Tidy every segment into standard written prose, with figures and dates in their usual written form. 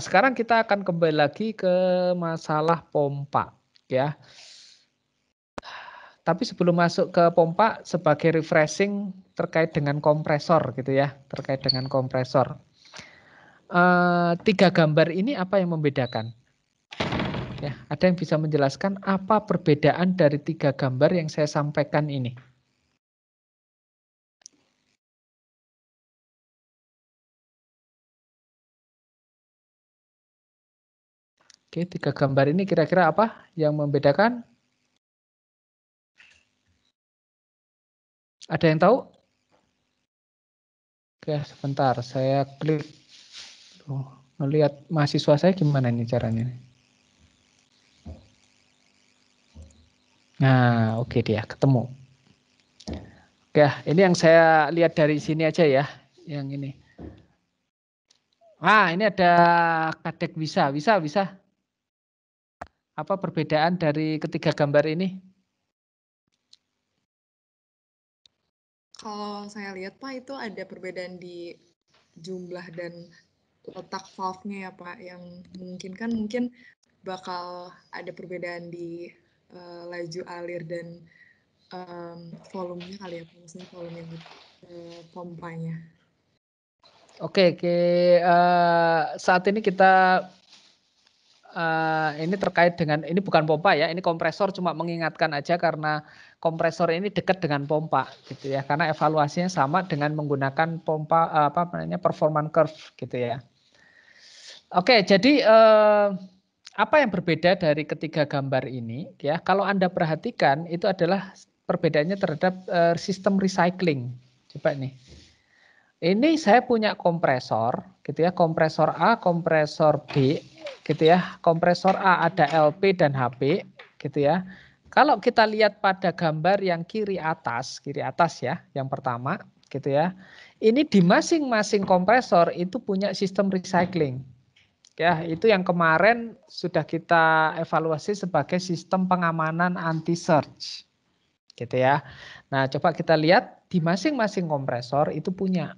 sekarang kita akan kembali lagi ke masalah pompa, ya. Tapi sebelum masuk ke pompa, sebagai refreshing terkait dengan kompresor, gitu ya, terkait dengan kompresor. Tiga gambar ini apa yang membedakan? Ya, ada yang bisa menjelaskan apa perbedaan dari tiga gambar yang saya sampaikan ini? Oke, tiga gambar ini kira-kira apa yang membedakan? Ada yang tahu? Oke, sebentar, saya klik. Melihat mahasiswa saya gimana nih caranya? Nah, oke dia ketemu. Oke, ini yang saya lihat dari sini aja ya, yang ini. Ah, ini ada Kadek bisa. Apa perbedaan dari ketiga gambar ini? Kalau saya lihat Pak, itu ada perbedaan di jumlah dan letak valve-nya ya Pak, yang memungkinkan mungkin bakal ada perbedaan di laju alir dan volumenya kali ya Pak, maksudnya volume yang pompanya. Oke, saat ini kita ini terkait dengan, ini bukan pompa ya, ini kompresor, cuma mengingatkan aja karena kompresor ini dekat dengan pompa gitu ya, karena evaluasinya sama dengan menggunakan pompa apa namanya performance curve gitu ya. Oke, jadi apa yang berbeda dari ketiga gambar ini ya? Kalau Anda perhatikan itu adalah perbedaannya terhadap sistem recycling. Coba nih. Ini saya punya kompresor gitu ya, kompresor A, kompresor B gitu ya. Kompresor A ada LP dan HP gitu ya. Kalau kita lihat pada gambar yang kiri atas ya, yang pertama gitu ya. Ini di masing-masing kompresor itu punya sistem recycling. Ya, itu yang kemarin sudah kita evaluasi sebagai sistem pengamanan anti surge. Gitu ya. Nah, coba kita lihat di masing-masing kompresor itu punya.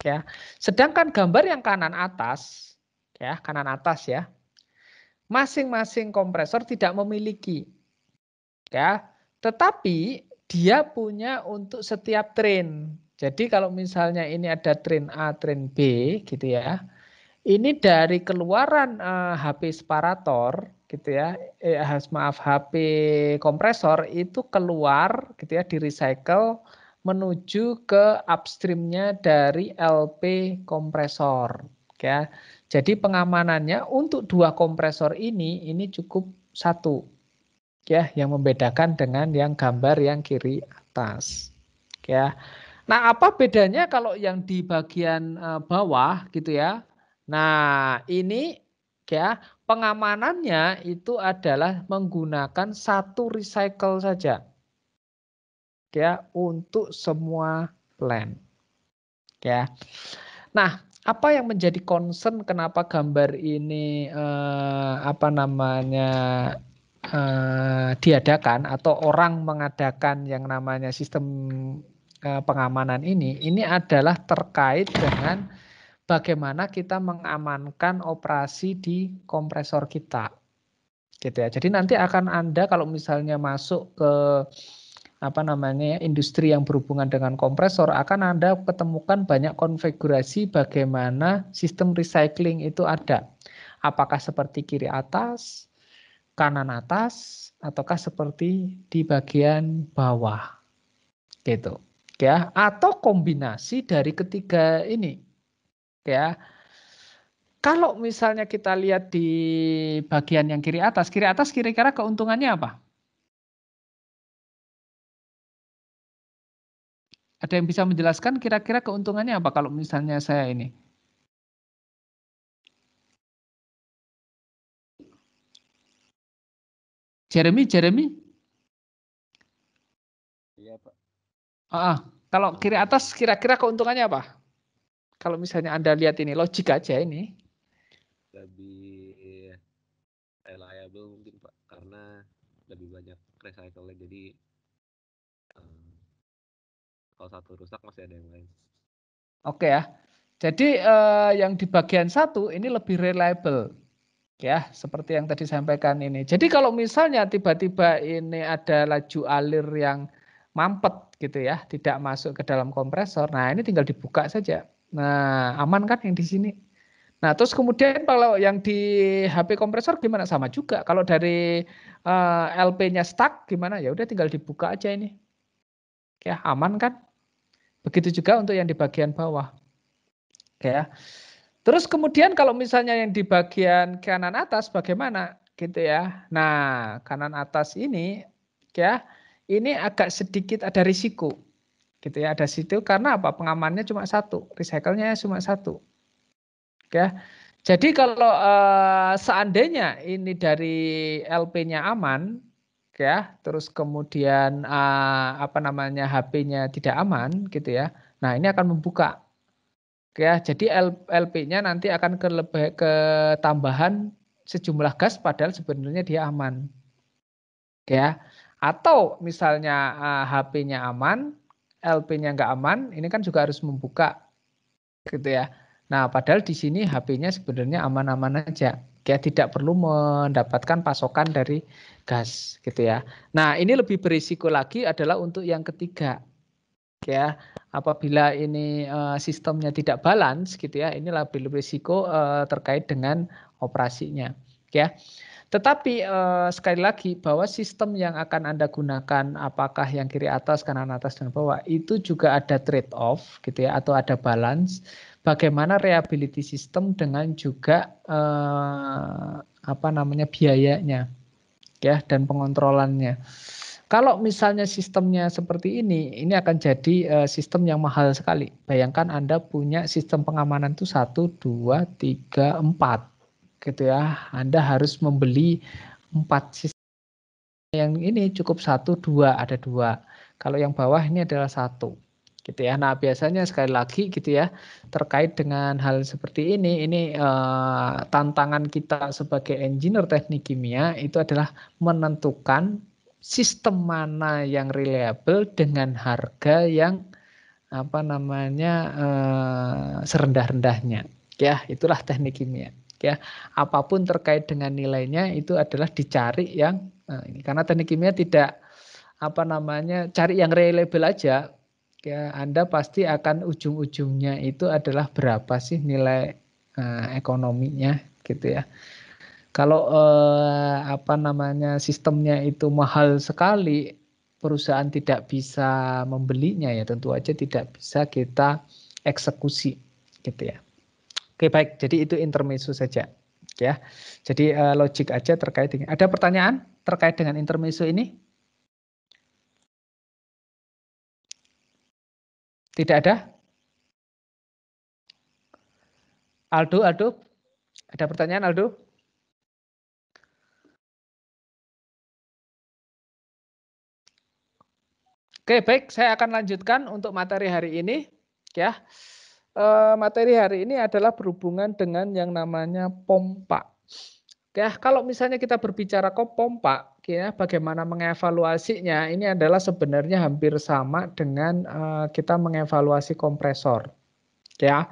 Ya. Sedangkan gambar yang kanan atas ya. Masing-masing kompresor tidak memiliki. Ya. Tetapi dia punya untuk setiap train. Jadi kalau misalnya ini ada train A, train B gitu ya. Ini dari keluaran HP separator gitu ya, HP kompresor itu keluar gitu ya, di recycle menuju ke upstreamnya dari LP kompresor. Ya. Jadi pengamanannya untuk dua kompresor ini cukup satu, ya, yang membedakan dengan yang gambar yang kiri atas. Ya. Nah, apa bedanya kalau yang di bagian bawah gitu ya? Nah, ini ya pengamanannya itu adalah menggunakan satu recycle saja. Ya, untuk semua plan. Ya. Nah, apa yang menjadi concern kenapa gambar ini diadakan atau orang mengadakan yang namanya sistem pengamanan ini adalah terkait dengan bagaimana kita mengamankan operasi di kompresor kita. Gitu ya. Jadi nanti akan Anda kalau misalnya masuk ke industri yang berhubungan dengan kompresor, akan Anda ketemukan banyak konfigurasi bagaimana sistem recycling itu ada. Apakah seperti kiri atas, kanan atas, ataukah seperti di bagian bawah. Gitu. Ya, atau kombinasi dari ketiga ini. Ya. Kalau misalnya kita lihat di bagian yang kiri atas kira-kira keuntungannya apa? Ada yang bisa menjelaskan kira-kira keuntungannya apa kalau misalnya saya ini? Jeremy? Iya, Pak. Kalau kiri atas kira-kira keuntungannya apa? Kalau misalnya Anda lihat ini, logik aja ini. Lebih reliable mungkin, Pak, karena lebih banyak recycle-nya, jadi kalau satu rusak masih ada yang lain. Oke ya. Jadi yang di bagian 1 ini lebih reliable. Ya, seperti yang tadi sampaikan ini. Jadi kalau misalnya tiba-tiba ini ada laju alir yang mampet gitu ya, tidak masuk ke dalam kompresor. Nah, ini tinggal dibuka saja. Nah, aman kan yang di sini. Nah, terus kemudian kalau yang di HP kompresor gimana? Sama juga. Kalau dari LP-nya stuck gimana? Ya udah tinggal dibuka aja ini. Ya, aman kan? Begitu juga untuk yang di bagian bawah. Ya. Terus kemudian kalau misalnya yang di bagian kanan atas bagaimana gitu ya. Nah, kanan atas ini ya, ini agak sedikit ada risiko gitu ya, ada situ karena apa? Pengamannya cuma satu, recycle-nya cuma satu. Ya. Jadi kalau seandainya ini dari LP-nya aman ya, terus kemudian apa namanya HP-nya tidak aman gitu ya. Nah, ini akan membuka. Ya, jadi LP-nya nanti akan ke tambahan sejumlah gas padahal sebenarnya dia aman. Ya. Atau misalnya HP-nya aman, LP-nya nggak aman, ini kan juga harus membuka gitu ya. Nah, padahal di sini HP-nya sebenarnya aman-aman aja. Ya, tidak perlu mendapatkan pasokan dari gas gitu ya. Nah, ini lebih berisiko lagi adalah untuk yang ketiga. Ya, apabila ini sistemnya tidak balance gitu ya, ini lebih risiko terkait dengan operasinya ya. Tetapi sekali lagi bahwa sistem yang akan Anda gunakan apakah yang kiri atas, kanan atas dan bawah itu juga ada trade off gitu ya, atau ada balance bagaimana reliability system dengan juga apa namanya biayanya ya dan pengontrolannya. Kalau misalnya sistemnya seperti ini akan jadi sistem yang mahal sekali. Bayangkan Anda punya sistem pengamanan itu 1, 2, 3, 4 gitu ya. Anda harus membeli 4 sistem. Yang ini cukup 1, 2, ada 2. Kalau yang bawah ini adalah 1 gitu ya. Nah, biasanya sekali lagi gitu ya, terkait dengan hal seperti ini tantangan kita sebagai engineer teknik kimia itu adalah menentukan sistem mana yang reliable dengan harga yang apa namanya serendah-rendahnya. Ya, itulah teknik kimia. Ya, apapun terkait dengan nilainya itu adalah dicari yang ini karena teknik kimia tidak apa namanya cari yang reliable aja. Ya, Anda pasti akan ujung-ujungnya itu adalah berapa sih nilai ekonominya gitu ya. Kalau apa namanya sistemnya itu mahal sekali, perusahaan tidak bisa membelinya ya tentu aja tidak bisa kita eksekusi gitu ya. Oke baik, jadi itu intermezzo saja ya. Jadi logik aja terkait dengan. Ada pertanyaan terkait dengan intermezzo ini? Tidak ada? Aldo, ada pertanyaan Aldo? Oke, baik, saya akan lanjutkan untuk materi hari ini. Ya, materi hari ini adalah berhubungan dengan yang namanya pompa. Ya, kalau misalnya kita berbicara pompa, ya, bagaimana mengevaluasinya? Ini adalah sebenarnya hampir sama dengan kita mengevaluasi kompresor. Ya,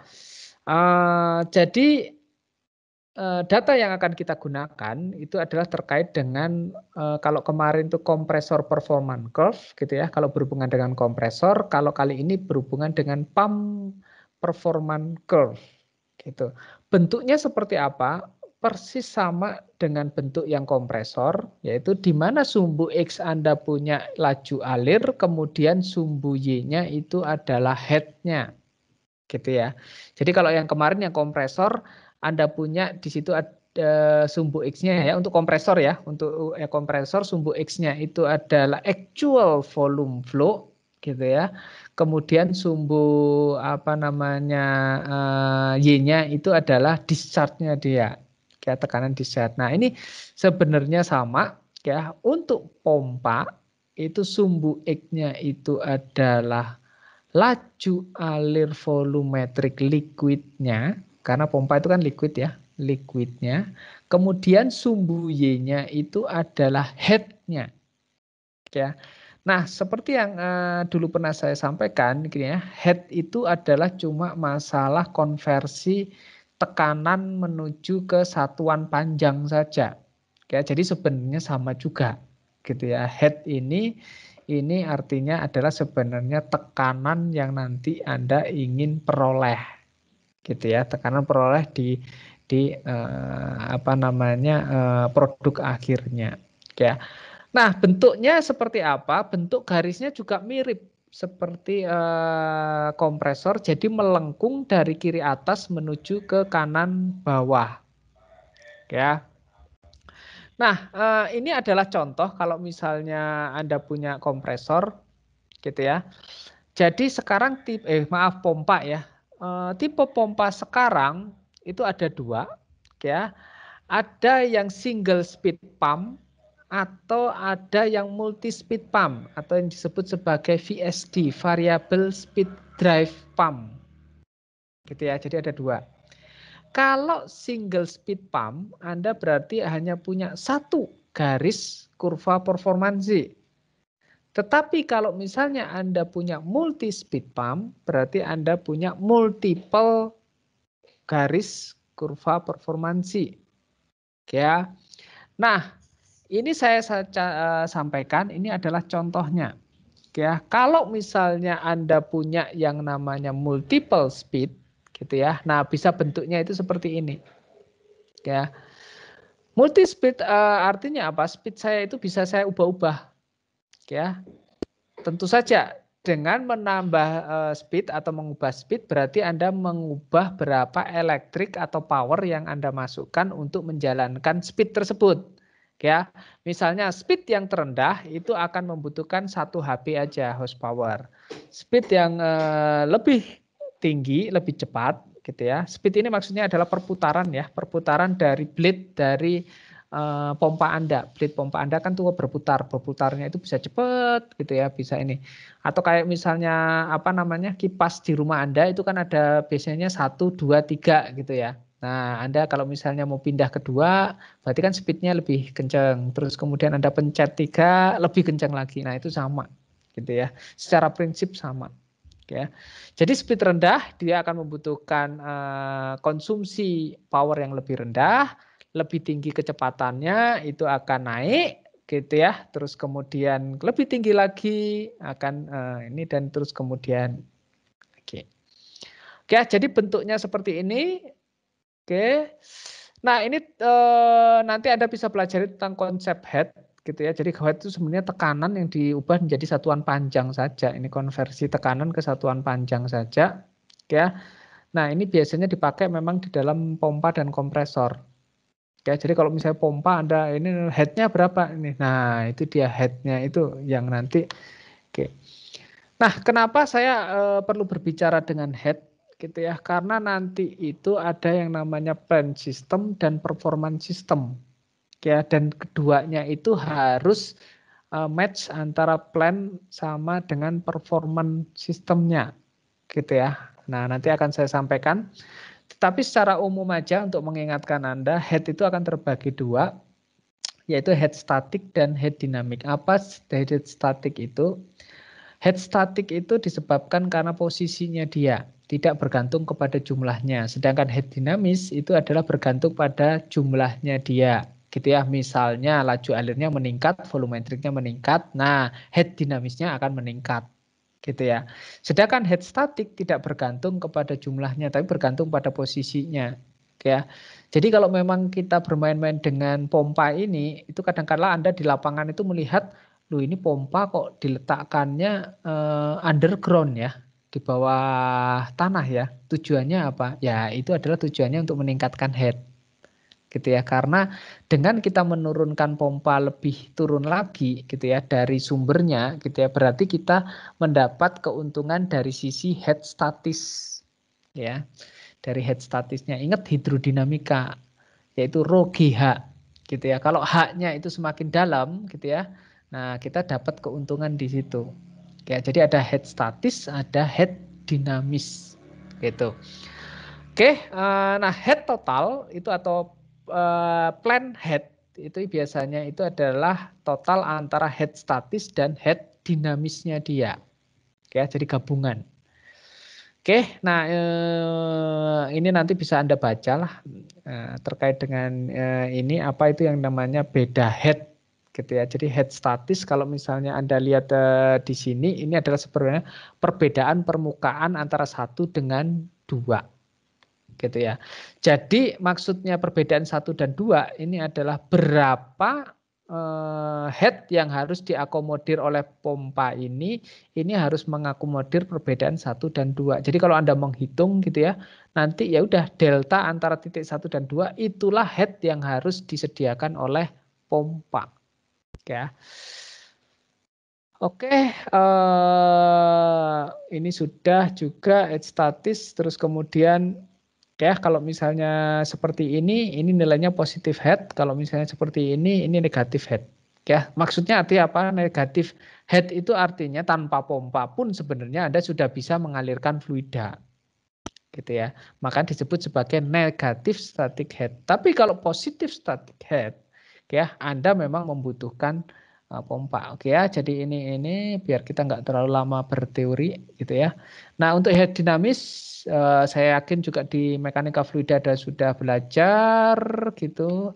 jadi data yang akan kita gunakan itu adalah terkait dengan kalau kemarin itu kompresor performance curve gitu ya. Kalau berhubungan dengan kompresor, kalau kali ini berhubungan dengan pump performance curve gitu. Bentuknya seperti apa? Persis sama dengan bentuk yang kompresor, yaitu di mana sumbu X Anda punya laju alir, kemudian sumbu Y-nya itu adalah head-nya gitu ya. Jadi kalau yang kemarin yang kompresor Anda punya di situ ada sumbu X-nya ya untuk kompresor ya. Untuk kompresor sumbu X-nya itu adalah actual volume flow gitu ya. Kemudian sumbu apa namanya Y-nya itu adalah discharge-nya dia. Ya, tekanan discharge. Nah, ini sebenarnya sama ya. Untuk pompa itu sumbu X-nya itu adalah laju alir volumetrik liquidnya, karena pompa itu kan liquid ya, liquidnya. Kemudian sumbu Y-nya itu adalah head-nya. Ya. Nah, seperti yang dulu pernah saya sampaikan, gini ya, head itu adalah cuma masalah konversi tekanan menuju ke satuan panjang saja. Ya, jadi sebenarnya sama juga, gitu ya. Head ini artinya adalah sebenarnya tekanan yang nanti Anda ingin peroleh, gitu ya. Tekanan peroleh di apa namanya produk akhirnya, ya. Nah, bentuknya seperti apa? Bentuk garisnya juga mirip seperti kompresor, jadi melengkung dari kiri atas menuju ke kanan bawah. Ya. Nah, ini adalah contoh kalau misalnya Anda punya kompresor, gitu ya. Jadi sekarang pompa ya. Tipe pompa sekarang itu ada dua, ya. Ada yang single speed pump atau ada yang multi speed pump atau yang disebut sebagai VSD, variable speed drive pump. Gitu ya. Jadi ada dua. Kalau single speed pump, Anda berarti hanya punya satu garis kurva performansi. Tetapi kalau misalnya Anda punya multi speed pump, berarti Anda punya multiple garis kurva performansi. Ya. Nah, ini saya sampaikan, ini adalah contohnya. Ya, kalau misalnya Anda punya yang namanya multiple speed, gitu ya. Nah, bisa bentuknya itu seperti ini. Ya. Multi speed artinya apa? Speed saya itu bisa saya ubah-ubah. Ya. Tentu saja dengan menambah speed atau mengubah speed berarti Anda mengubah berapa elektrik atau power yang Anda masukkan untuk menjalankan speed tersebut. Ya, misalnya speed yang terendah itu akan membutuhkan 1 HP aja horsepower. Speed yang lebih tinggi, lebih cepat gitu ya. Speed ini maksudnya adalah perputaran ya, perputaran dari blade dari pompa Anda. Blade pompa Anda kan tuh berputar, berputarnya itu bisa cepat gitu ya, bisa ini. Atau kayak misalnya apa namanya kipas di rumah Anda itu kan ada biasanya 1, 2, 3 gitu ya. Nah, Anda kalau misalnya mau pindah ke 2, berarti kan speednya lebih kencang. Terus kemudian Anda pencet 3, lebih kencang lagi. Nah, itu sama gitu ya. Secara prinsip sama. Ya. Jadi speed rendah dia akan membutuhkan konsumsi power yang lebih rendah, lebih tinggi kecepatannya itu akan naik gitu ya. Terus kemudian lebih tinggi lagi akan ini dan terus kemudian oke. Oke, jadi bentuknya seperti ini. Oke. Nah, ini nanti Anda bisa pelajari tentang konsep head gitu ya. Jadi head itu sebenarnya tekanan yang diubah menjadi satuan panjang saja. Ini konversi tekanan ke satuan panjang saja. Ya. Nah, ini biasanya dipakai memang di dalam pompa dan kompresor. Ya, jadi kalau misalnya pompa Anda ini headnya berapa ini? Nah, itu dia headnya itu yang nanti. Oke. Nah, kenapa saya perlu berbicara dengan head gitu ya? Karena nanti itu ada yang namanya plan system dan performance system. Ya, dan keduanya itu harus match antara plan sama dengan performance sistemnya. Gitu ya. Nah, nanti akan saya sampaikan. Tetapi secara umum aja untuk mengingatkan Anda, head itu akan terbagi dua, yaitu head static dan head dynamic. Apa head static itu? Head static itu disebabkan karena posisinya dia, tidak bergantung kepada jumlahnya. Sedangkan head dinamis itu adalah bergantung pada jumlahnya dia. Gitu ya, misalnya laju alirnya meningkat, volumetriknya meningkat, nah head dinamisnya akan meningkat. Gitu ya. Sedangkan head static tidak bergantung kepada jumlahnya, tapi bergantung pada posisinya. Ya. Jadi kalau memang kita bermain-main dengan pompa ini, itu kadang-kala Anda di lapangan itu melihat, loh ini pompa kok diletakkannya underground ya, di bawah tanah ya. Tujuannya apa? Ya itu adalah tujuannya untuk meningkatkan head. Gitu ya, karena dengan kita menurunkan pompa lebih turun lagi gitu ya dari sumbernya gitu ya, berarti kita mendapat keuntungan dari sisi head statis ya, dari head statisnya. Ingat hidrodinamika yaitu rho GH gitu ya, kalau H-nya itu semakin dalam gitu ya, nah kita dapat keuntungan di situ ya. Jadi ada head statis, ada head dinamis gitu. Oke, nah head total itu atau plan head itu biasanya itu adalah total antara head statis dan head dinamisnya dia. Oke, jadi gabungan. Oke, nah ini nanti bisa Anda baca lah terkait dengan ini apa itu yang namanya beda head gitu ya. Jadi head statis kalau misalnya Anda lihat di sini ini adalah sebenarnya perbedaan permukaan antara 1 dengan 2 gitu ya. Jadi maksudnya perbedaan 1 dan 2 ini adalah berapa head yang harus diakomodir oleh pompa ini harus mengakomodir perbedaan 1 dan 2. Jadi kalau Anda menghitung gitu ya, nanti ya udah delta antara titik 1 dan 2 itulah head yang harus disediakan oleh pompa. Ya. Oke, ini sudah juga head statis terus kemudian ya kalau misalnya seperti ini nilainya positif head, kalau misalnya seperti ini negatif head. Ya, maksudnya artinya apa? Negatif head itu artinya tanpa pompa pun sebenarnya Anda sudah bisa mengalirkan fluida. Gitu ya. Maka disebut sebagai negatif static head. Tapi kalau positif static head, ya Anda memang membutuhkan pompa. Oke ya, jadi ini biar kita nggak terlalu lama berteori gitu ya. Nah, untuk head dinamis saya yakin juga di mekanika fluida sudah belajar gitu.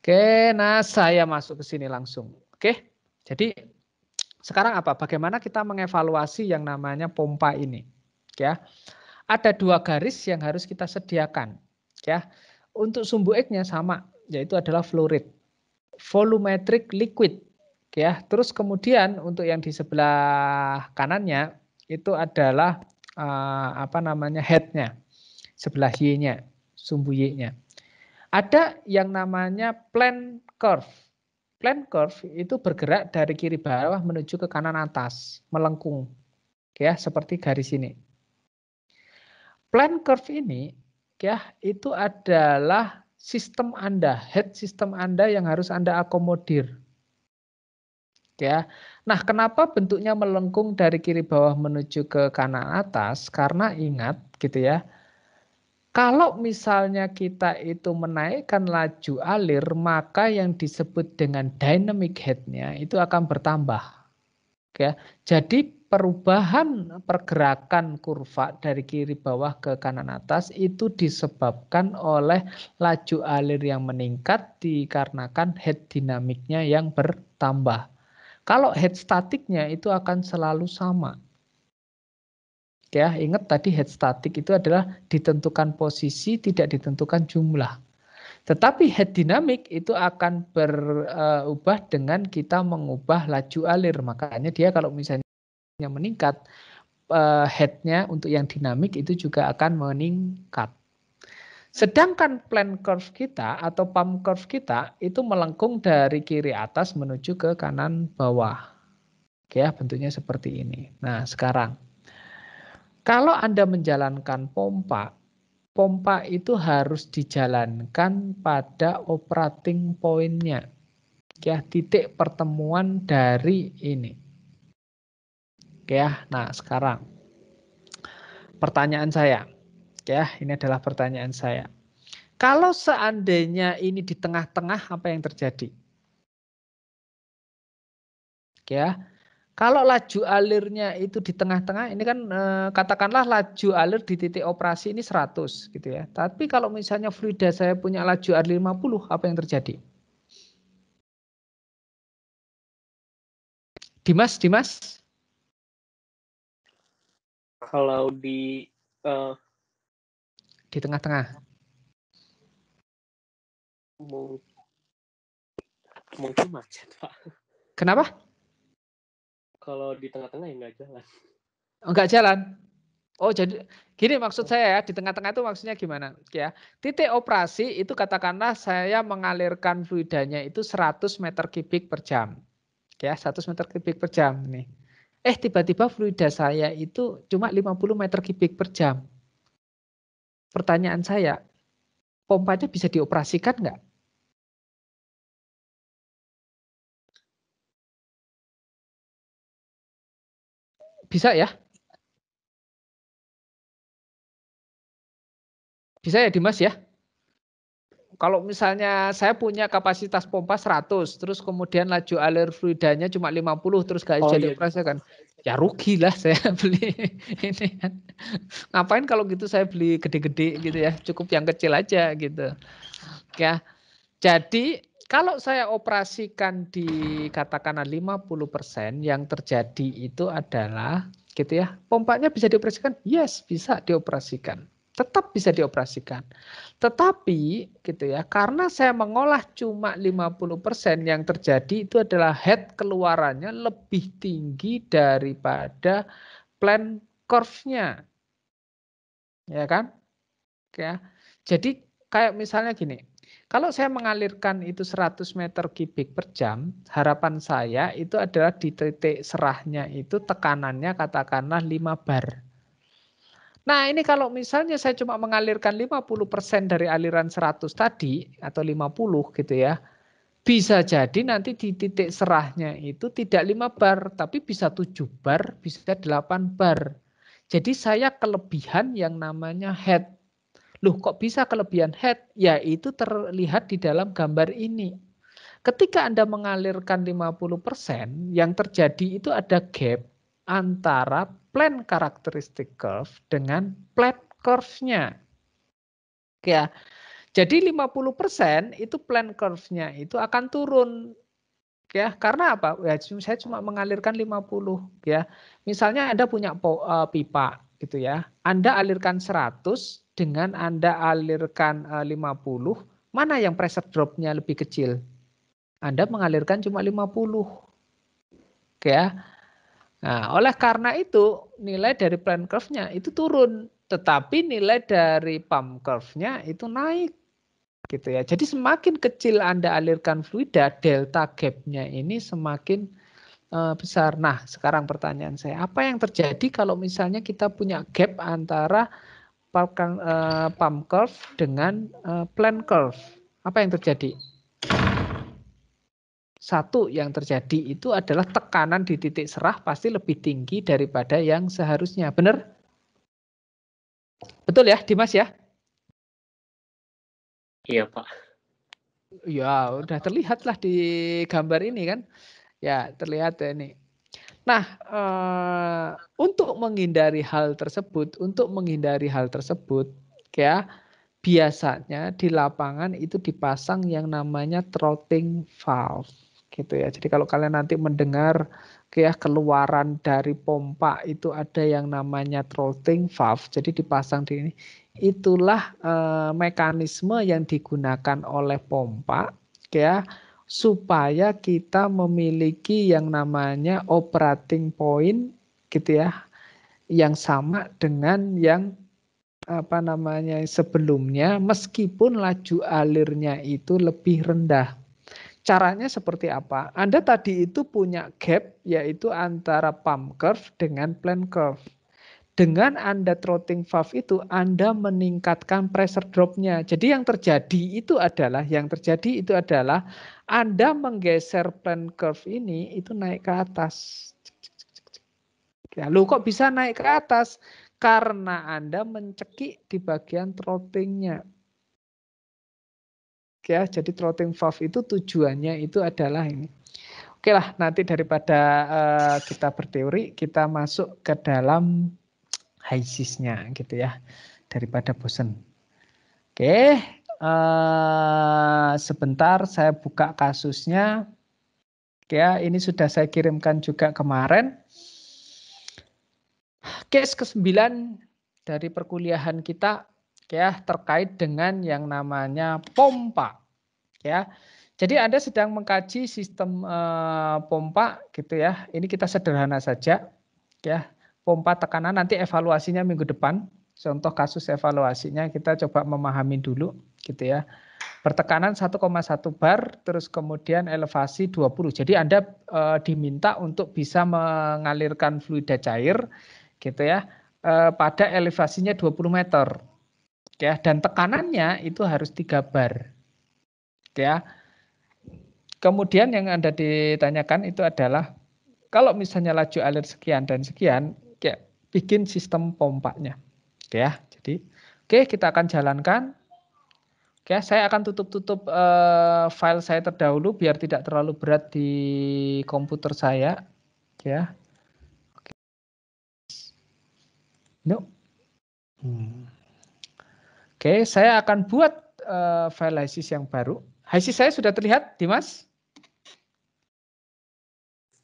Oke, nah saya masuk ke sini langsung. Oke. Jadi sekarang apa? Bagaimana kita mengevaluasi yang namanya pompa ini? Ya. Ada 2 garis yang harus kita sediakan. Ya. Untuk sumbu X-nya sama, yaitu adalah flow rate. Volumetric liquid. Ya, terus kemudian untuk yang di sebelah kanannya itu adalah apa namanya head-nya, sebelah Y-nya, sumbu Y-nya. Ada yang namanya plane curve. Plane curve itu bergerak dari kiri bawah menuju ke kanan atas, melengkung. Ya, seperti garis ini. Plane curve ini ya itu adalah sistem Anda, head sistem Anda yang harus Anda akomodir. Ya. Nah, kenapa bentuknya melengkung dari kiri bawah menuju ke kanan atas? Karena ingat gitu ya. Kalau misalnya kita itu menaikkan laju alir, maka yang disebut dengan dynamic head-nya itu akan bertambah. Ya. Jadi perubahan pergerakan kurva dari kiri bawah ke kanan atas itu disebabkan oleh laju alir yang meningkat dikarenakan head dinamiknya yang bertambah. Kalau head statiknya itu akan selalu sama. Ya, ingat tadi head statik itu adalah ditentukan posisi, tidak ditentukan jumlah. Tetapi head dinamik itu akan berubah dengan kita mengubah laju alir. Makanya dia kalau misalnya meningkat, head-nya untuk yang dinamik itu juga akan meningkat. Sedangkan plane curve kita atau pump curve kita itu melengkung dari kiri atas menuju ke kanan bawah. Ya, bentuknya seperti ini. Nah, sekarang kalau Anda menjalankan pompa, pompa itu harus dijalankan pada operating point-nya. Ya, titik pertemuan dari ini. Ya, nah sekarang pertanyaan saya. Ya, ini adalah pertanyaan saya. Kalau seandainya ini di tengah-tengah, apa yang terjadi? Ya, kalau laju alirnya itu di tengah-tengah, ini kan katakanlah laju alir di titik operasi ini 100 gitu ya. Tapi kalau misalnya fluida saya punya laju alir 50, apa yang terjadi? Dimas? Kalau di tengah-tengah. Mungkin macet, Pak. Kenapa? Kalau di tengah-tengah ya nggak jalan. Enggak jalan. Oh, jadi gini maksud saya ya, di tengah-tengah itu maksudnya gimana? Ya, titik operasi itu katakanlah saya mengalirkan fluidanya itu 100 meter kubik per jam. Ya, 100 meter kubik per jam nih. Tiba-tiba fluida saya itu cuma 50 meter kubik per jam. Pertanyaan saya, pompanya bisa dioperasikan nggak? Bisa ya? Bisa ya Dimas ya? kalau misalnya saya punya kapasitas pompa 100, terus kemudian laju alir fluidanya cuma 50, terus gak bisa dioperasikan. Ya rugi lah saya beli ini kan. Ngapain kalau gitu saya beli gede-gede gitu ya, cukup yang kecil aja gitu. Ya. Jadi kalau saya operasikan di katakanlah 50%, yang terjadi itu adalah gitu ya, pompanya bisa dioperasikan? Yes, bisa dioperasikan. Tetap bisa dioperasikan. Tetapi gitu ya, karena saya mengolah cuma 50%, yang terjadi itu adalah head keluarannya lebih tinggi daripada plan curve-nya. Ya kan? Ya. Jadi kayak misalnya gini, kalau saya mengalirkan itu 100 meter kubik per jam, harapan saya itu adalah di titik serahnya itu tekanannya katakanlah 5 bar. Nah ini kalau misalnya saya cuma mengalirkan 50% dari aliran 100 tadi, atau 50 gitu ya, bisa jadi nanti di titik serahnya itu tidak 5 bar, tapi bisa 7 bar, bisa 8 bar. Jadi saya kelebihan yang namanya head. Loh kok bisa kelebihan head? Ya itu terlihat di dalam gambar ini. Ketika Anda mengalirkan 50%, yang terjadi itu ada gap antara plan characteristic curve dengan plan curve-nya. Ya. Jadi 50% itu plan curve-nya itu akan turun. Ya, karena apa? Ya, saya cuma mengalirkan 50 ya. Misalnya Anda punya pipa gitu ya. Anda alirkan 100 dengan Anda alirkan 50, mana yang pressure drop-nya lebih kecil? Anda mengalirkan cuma 50. Ya. Nah, oleh karena itu nilai dari plan curve-nya itu turun, tetapi nilai dari pump curve-nya itu naik. Gitu ya. Jadi semakin kecil Anda alirkan fluida, delta gap-nya ini semakin besar. Nah, sekarang pertanyaan saya, apa yang terjadi kalau misalnya kita punya gap antara pump curve dengan plan curve? Apa yang terjadi? Satu yang terjadi itu adalah tekanan di titik serah pasti lebih tinggi daripada yang seharusnya. Benar? Betul ya, Dimas ya? Iya, Pak. Ya, udah terlihat lah di gambar ini kan. Ya, terlihat ya ini. Nah, untuk menghindari hal tersebut, ya biasanya di lapangan itu dipasang yang namanya throttling valve, gitu ya. Jadi kalau kalian nanti mendengar ya keluaran dari pompa itu ada yang namanya throttling valve, jadi dipasang di ini. Itulah mekanisme yang digunakan oleh pompa, ya, supaya kita memiliki yang namanya operating point gitu ya, yang sama dengan yang sebelumnya meskipun laju alirnya itu lebih rendah. Caranya seperti apa? Anda tadi itu punya gap yaitu antara pump curve dengan plan curve. Dengan Anda throttling valve itu Anda meningkatkan pressure drop-nya. Jadi yang terjadi itu adalah Anda menggeser plan curve ini itu naik ke atas. Ya, loh kok bisa naik ke atas? Karena Anda mencekik di bagian throttling-nya. Ya, jadi throttling valve itu tujuannya itu adalah ini. Oke lah, nanti daripada kita berteori, kita masuk ke dalam HISIS-nya gitu ya, daripada bosan. Oke, sebentar saya buka kasusnya. Ya, ini sudah saya kirimkan juga kemarin. Case ke-9 dari perkuliahan kita ya terkait dengan yang namanya pompa. Ya. Jadi Anda sedang mengkaji sistem pompa gitu ya. Ini kita sederhana saja ya. Pompa tekanan nanti evaluasinya minggu depan. Contoh kasus evaluasinya kita coba memahami dulu gitu ya. Bertekanan 1,1 bar terus kemudian elevasi 20. Jadi Anda diminta untuk bisa mengalirkan fluida cair gitu ya. Pada elevasinya 20 meter. Ya, dan tekanannya itu harus 3 bar. Ya. Kemudian yang Anda ditanyakan itu adalah kalau misalnya laju alir sekian dan sekian, ya bikin sistem pompanya. Ya, jadi oke kita akan jalankan. Oke, saya akan tutup file saya terdahulu biar tidak terlalu berat di komputer saya. Ya. No. Oke, saya akan buat file HYSIS yang baru. HYSIS saya sudah terlihat, Dimas?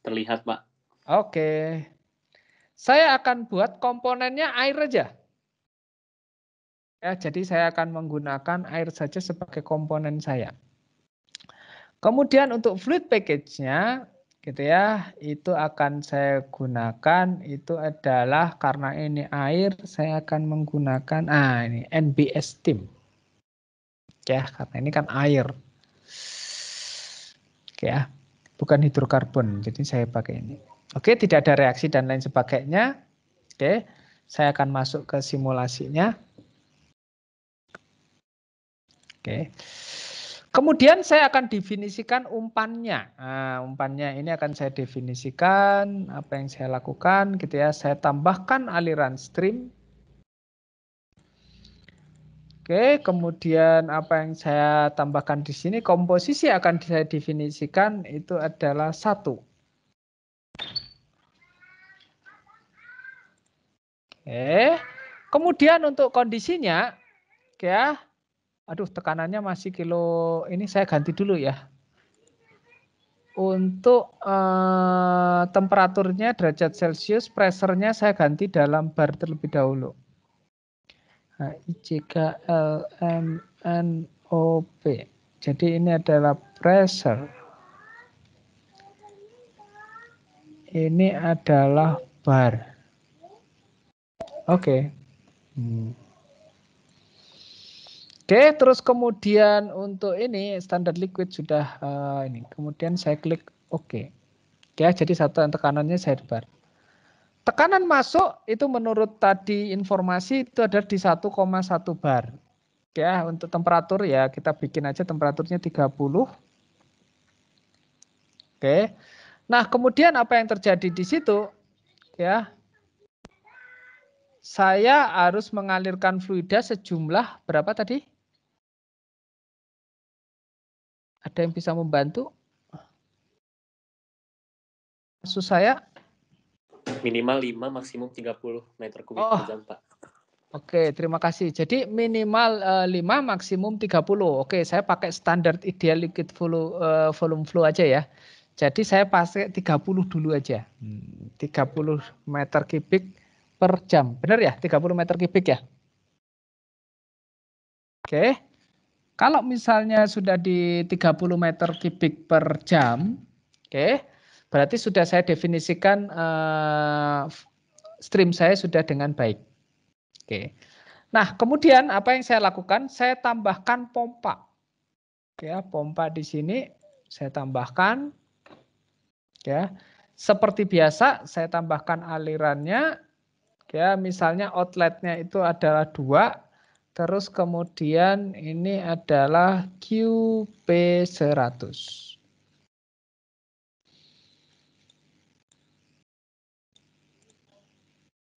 Terlihat, Pak. Oke. Saya akan buat komponennya air aja. Ya, jadi saya akan menggunakan air saja sebagai komponen saya. Kemudian untuk fluid package-nya, gitu ya, itu akan saya gunakan, itu adalah karena ini air, saya akan menggunakan, ini NBS Steam. Ya, karena ini kan air. Oke ya, bukan hidrokarbon, jadi saya pakai ini. Oke, tidak ada reaksi dan lain sebagainya. Oke, saya akan masuk ke simulasinya. Oke. Kemudian saya akan definisikan umpannya. Nah, umpannya ini akan saya definisikan apa yang saya lakukan gitu ya. Saya tambahkan aliran stream. Oke, kemudian apa yang saya tambahkan di sini komposisi akan saya definisikan itu adalah 1. Oke. Kemudian untuk kondisinya ya. Aduh, tekanannya masih kilo. Ini saya ganti dulu ya. Untuk temperaturnya derajat Celcius, pressure-nya saya ganti dalam bar terlebih dahulu. HICKLMNOP. Jadi ini adalah pressure. Ini adalah bar. Oke. Oke, terus kemudian untuk ini standar liquid sudah ini. Kemudian saya klik OK. Ya, jadi satuan tekanannya saya bar. Tekanan masuk itu menurut tadi informasi itu ada di 1,1 bar. Ya, untuk temperatur ya kita bikin aja temperaturnya 30. Oke. Nah, kemudian apa yang terjadi di situ? Ya. Saya harus mengalirkan fluida sejumlah berapa tadi? Ada yang bisa membantu? Maksud saya Minimal 5, maksimum 30 meter kubik per jam, Pak. Oke, terima kasih. Jadi minimal 5, maksimum 30. Oke, saya pakai standar ideal liquid volume flow aja ya. Jadi saya pakai 30 dulu aja. 30 meter kubik per jam. Benar ya? 30 meter kubik ya? Oke. Kalau misalnya sudah di 30 meter kubik per jam, oke, berarti sudah saya definisikan stream saya sudah dengan baik. Oke. Nah, kemudian apa yang saya lakukan? Saya tambahkan pompa. Ya, pompa di sini saya tambahkan. Ya. Seperti biasa, saya tambahkan alirannya. Ya, misalnya outletnya itu adalah 2. Terus kemudian ini adalah QP100.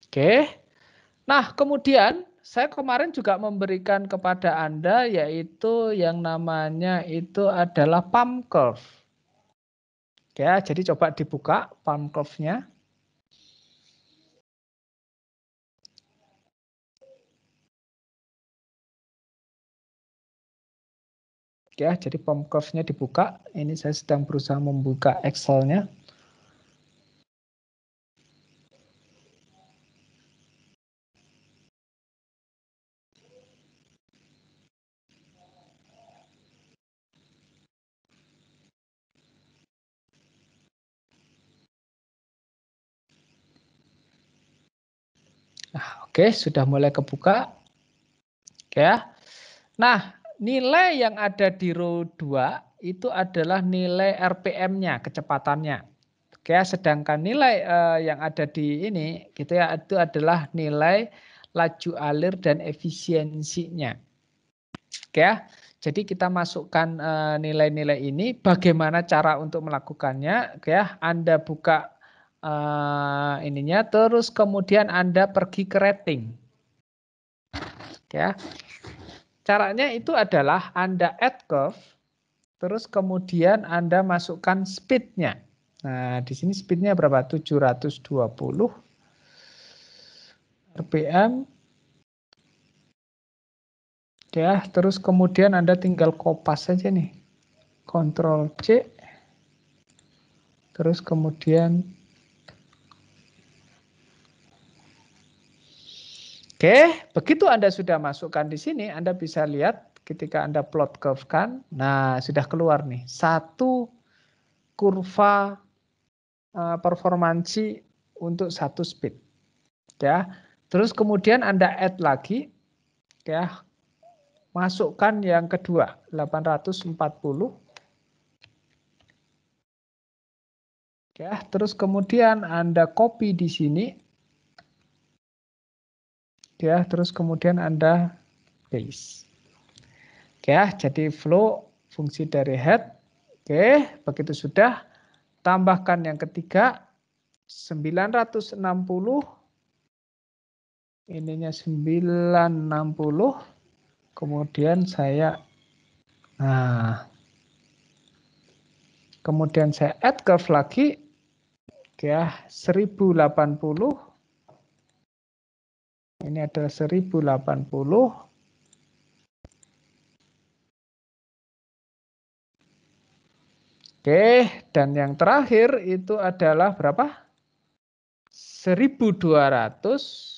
Oke. Nah, kemudian saya kemarin juga memberikan kepada Anda yaitu yang namanya itu adalah pump curve. Ya, jadi coba dibuka pump curve-nya. Ya, jadi pump curve-nya dibuka. Ini saya sedang berusaha membuka Excel-nya. Nah, oke, sudah mulai kebuka. Ya. Nah, nilai yang ada di row 2 itu adalah nilai RPM-nya, kecepatannya. Oke, sedangkan nilai yang ada di ini gitu ya, itu adalah nilai laju alir dan efisiensinya. Oke ya. Jadi kita masukkan nilai-nilai ini, bagaimana cara untuk melakukannya, oke ya. Anda buka ininya, terus kemudian Anda pergi ke rating. Oke ya. caranya itu adalah Anda add curve, terus kemudian Anda masukkan speed-nya. Nah, di sini speed-nya berapa? 720 RPM. Ya, terus kemudian Anda tinggal kopas saja nih. Ctrl C. Terus kemudian Oke, begitu Anda sudah masukkan di sini, Anda bisa lihat ketika Anda plot curve kan, nah sudah keluar nih, satu kurva performansi untuk satu speed. Ya, terus kemudian Anda add lagi, ya, masukkan yang kedua, 840. Ya, terus kemudian Anda copy di sini. Ya, terus kemudian Anda paste. Ya, jadi flow fungsi dari head. Oke, begitu sudah, tambahkan yang ketiga 960. Ininya 960. Kemudian saya kemudian saya add curve lagi. Ya, 1080. Ini adalah 1080. Oke, dan yang terakhir itu adalah berapa? 1200.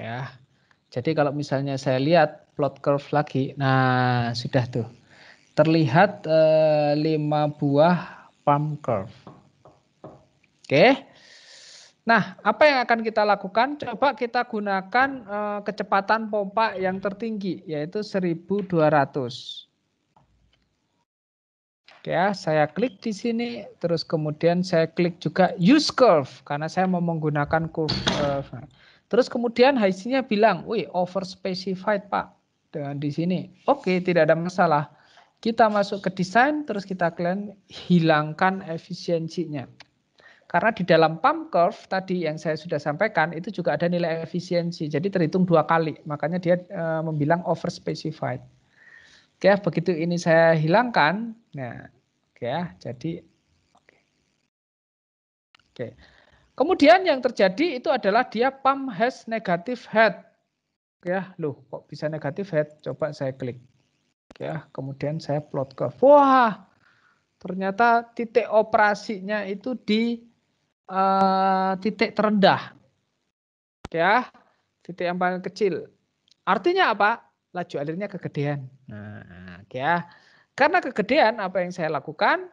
Ya. Jadi kalau misalnya saya lihat plot curve lagi, nah sudah tuh. Terlihat 5 buah palm curve. Oke. Nah, apa yang akan kita lakukan? Coba kita gunakan kecepatan pompa yang tertinggi, yaitu 1200. Ya, saya klik di sini, terus kemudian saya klik juga use curve, karena saya mau menggunakan curve. Terus kemudian HIC-nya bilang, wih over specified Pak, dengan di sini. Oke, tidak ada masalah. Kita masuk ke desain, terus kita hilangkan efisiensinya. Karena di dalam pump curve tadi yang saya sudah sampaikan itu juga ada nilai efisiensi. Jadi terhitung 2 kali. Makanya dia membilang over specified. Oke, begitu ini saya hilangkan. Nah, oke ya. Jadi oke. Kemudian yang terjadi itu adalah dia pump has negative head. Ya, loh kok bisa negatif head? Coba saya klik. Ya, kemudian saya plot curve. Wah, ternyata titik operasinya itu di titik terendah, ya, titik yang paling kecil. Artinya apa? Laju alirnya kegedean. Nah, ya, karena kegedean apa yang saya lakukan?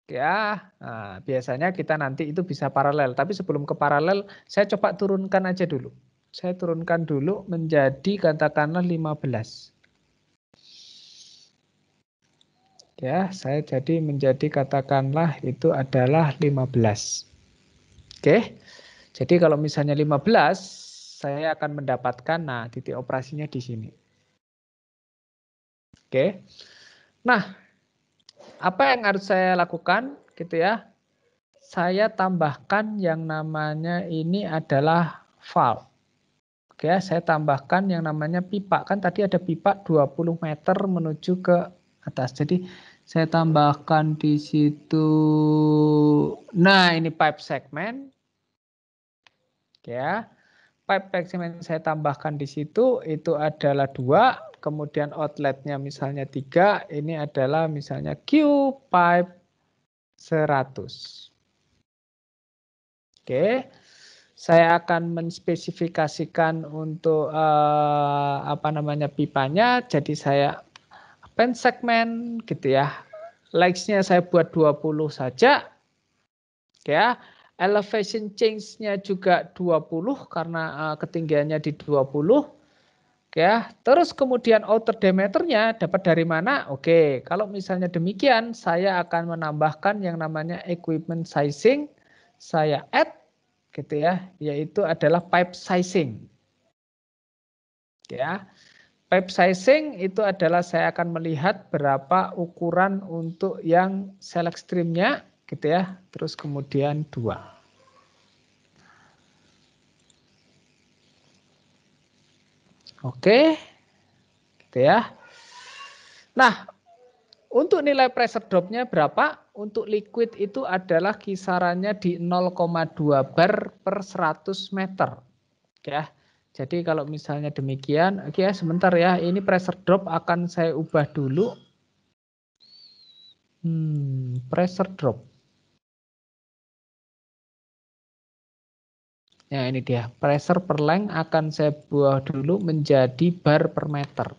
Ya, nah, biasanya kita nanti itu bisa paralel. Tapi sebelum ke paralel, saya coba turunkan aja dulu. Saya turunkan dulu menjadi katakanlah 15. Ya, saya jadi menjadi katakanlah itu adalah 15. Oke. Jadi kalau misalnya 15, saya akan mendapatkan nah titik operasinya di sini. Oke. Nah, apa yang harus saya lakukan gitu ya? Saya tambahkan yang namanya ini adalah valve. Oke, saya tambahkan yang namanya pipa. Kan tadi ada pipa 20 meter menuju ke atas. Jadi saya tambahkan di situ. Nah, ini pipe segment. Ya. Pipe segment saya tambahkan di situ itu adalah 2. Kemudian outletnya misalnya 3. Ini adalah misalnya Q pipe 100. Oke. Saya akan menspesifikasikan untuk apa namanya pipanya. Jadi saya append segment gitu ya. Lengths-nya saya buat 20 saja. Ya. Elevation change-nya juga 20 karena ketinggiannya di 20. Ya, terus kemudian outer diameter-nya dapat dari mana? Oke, kalau misalnya demikian saya akan menambahkan yang namanya equipment sizing. Saya add. gitu ya, yaitu adalah pipe sizing. Ya. Pipe sizing itu adalah saya akan melihat berapa ukuran untuk yang sel ekstrimnya gitu ya. Terus kemudian 2. Oke. Gitu ya. Nah, untuk nilai pressure drop-nya berapa? Untuk liquid itu adalah kisarannya di 0,2 bar per 100 meter. Ya. Jadi kalau misalnya demikian, oke ya sebentar ya, ini pressure drop akan saya ubah dulu. Pressure drop. Ya ini dia, pressure per length akan saya buah dulu menjadi bar per meter.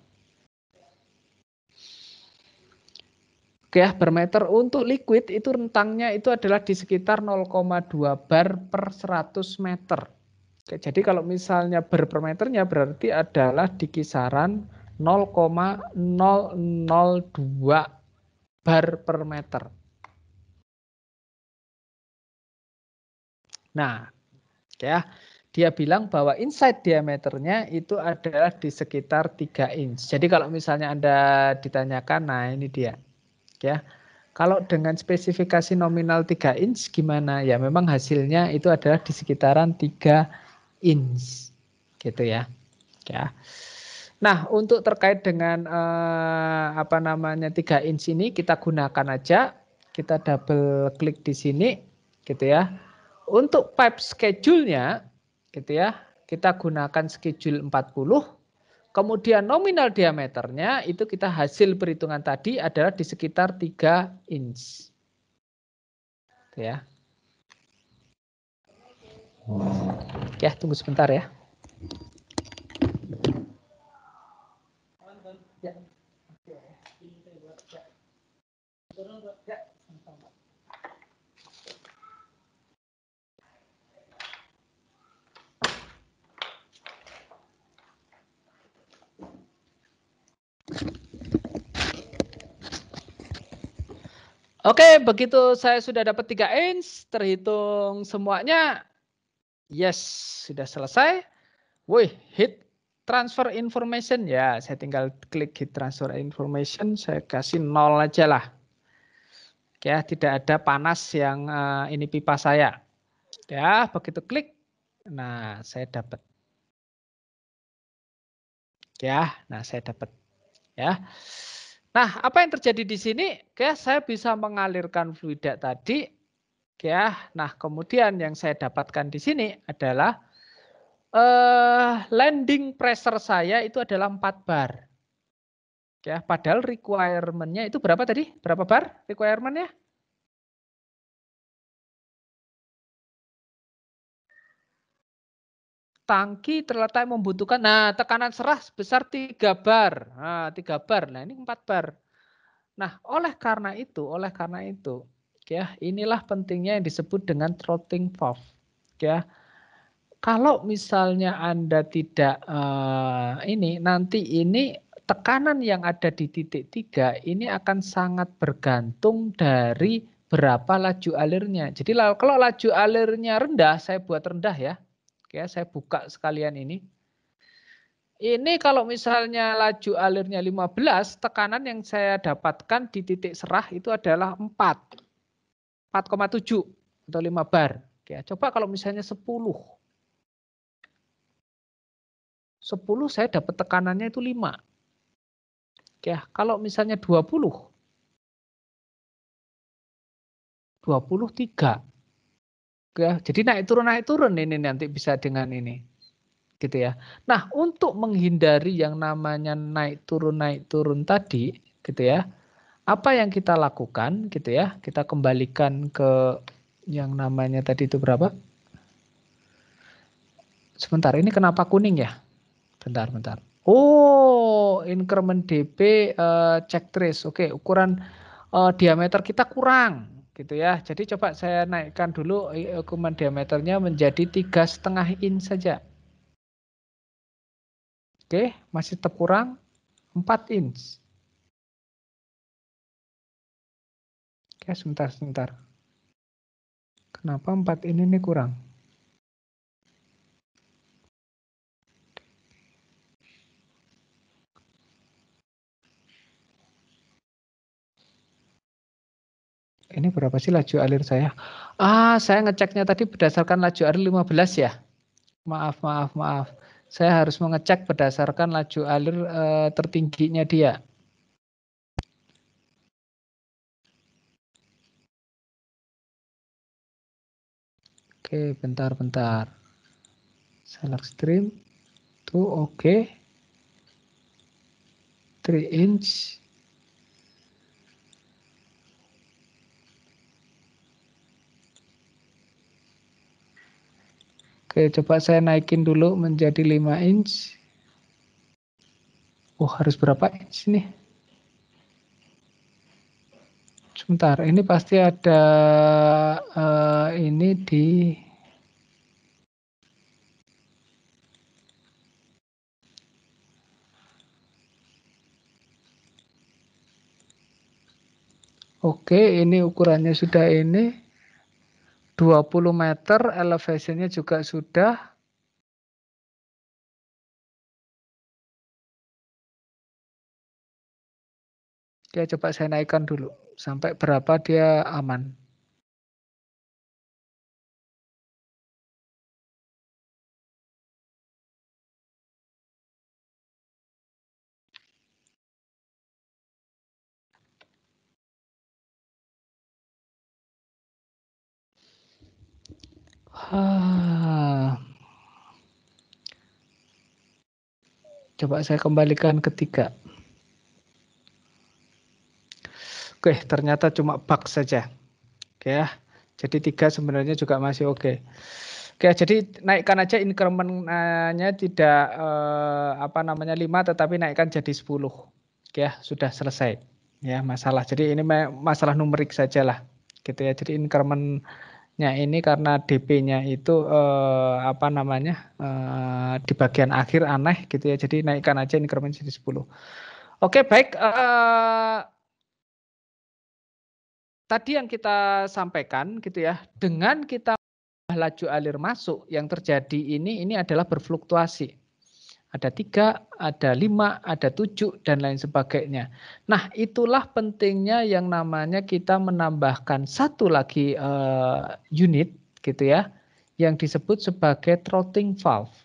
Oke ya, per meter untuk liquid itu rentangnya itu adalah di sekitar 0,2 bar per 100 meter. Oke, jadi kalau misalnya bar per meternya berarti adalah di kisaran 0,002 bar per meter. Nah, ya, dia bilang bahwa inside diameternya itu adalah di sekitar 3 inch. Jadi kalau misalnya Anda ditanyakan, nah ini dia. Ya. Kalau dengan spesifikasi nominal 3 inch gimana? Ya memang hasilnya itu adalah di sekitaran 3 inch. Gitu ya. Ya. Nah, untuk terkait dengan apa namanya 3 inch ini kita gunakan aja. Kita double klik di sini gitu ya. Untuk pipe schedule-nya gitu ya, kita gunakan schedule 40. Kemudian nominal diameternya itu kita hasil perhitungan tadi adalah di sekitar 3 inch. Gitu ya. Ya, tunggu sebentar ya. Oke, begitu saya sudah dapat 3 inch, terhitung semuanya. Yes, sudah selesai. Wih, hit transfer information. Ya, saya tinggal klik hit transfer information, saya kasih 0 aja lah. Ya, tidak ada panas yang ini pipa saya. Ya, begitu klik. Nah, saya dapat. Ya, nah saya dapat. Ya. Nah, apa yang terjadi di sini? Ya, saya bisa mengalirkan fluida tadi. Ya, nah kemudian yang saya dapatkan di sini adalah landing pressure saya itu adalah 4 bar. Ya, padahal requirement-nya itu berapa tadi? Berapa bar requirement-nya? Tangki terletak membutuhkan, nah tekanan serah sebesar 3 bar. Nah, 3 bar. Nah, ini 4 bar. Nah, oleh karena itu, ya, inilah pentingnya yang disebut dengan throttling valve. Ya, kalau misalnya Anda tidak nanti ini tekanan yang ada di titik 3 ini akan sangat bergantung dari berapa laju alirnya. Jadi kalau laju alirnya rendah, saya buat rendah ya. Oke, saya buka sekalian ini. Ini kalau misalnya laju alirnya 15, tekanan yang saya dapatkan di titik serah itu adalah 4,7 atau 5 bar. Oke, coba kalau misalnya 10. 10 saya dapat tekanannya itu 5. Oke, kalau misalnya 20. 23. Oke, jadi naik turun ini nanti bisa dengan ini. Gitu ya. Nah, untuk menghindari yang namanya naik turun tadi, gitu ya. Apa yang kita lakukan gitu ya? Kita kembalikan ke yang namanya tadi itu berapa? Sebentar, ini kenapa kuning ya? Bentar. Oh, increment DB check trace. Oke, ukuran diameter kita kurang gitu ya. Jadi coba saya naikkan dulu ukuran diameternya menjadi 3,5 inch saja. Oke, masih tetap kurang 4 inch. Oke, sebentar. Kenapa 4 ini kurang? Ini berapa sih laju alir saya? Saya ngeceknya tadi berdasarkan laju alir 15 ya. Maaf. Saya harus mengecek berdasarkan laju alir tertingginya dia. Oke, bentar. Select stream. Tuh, oke. 3 inch. Oke, coba saya naikin dulu menjadi 5 inch. Oh, harus berapa inch nih? Sebentar, ini pasti ada ini di Oke, ini ukurannya sudah ini 20 meter, elevasinya juga sudah. Oke, coba saya naikkan dulu sampai berapa dia aman. Coba saya kembalikan ke 3. Oke, ternyata cuma bug saja. Oke ya. Jadi 3 sebenarnya juga masih oke. Oke, jadi naikkan aja increment-nya tidak 5 tetapi naikkan jadi 10. Oke ya, sudah selesai. Ya, masalah. Jadi ini masalah numerik saja lah. Gitu ya. Jadi increment-nya ini karena DP-nya itu di bagian akhir aneh gitu ya. Jadi naikkan aja increment jadi 10. Oke, baik. Tadi yang kita sampaikan gitu ya, dengan kita laju alir masuk yang terjadi ini adalah berfluktuasi. Ada 3, ada 5, ada 7 dan lain sebagainya. Nah, itulah pentingnya yang namanya kita menambahkan satu lagi unit gitu ya, yang disebut sebagai throttling valve.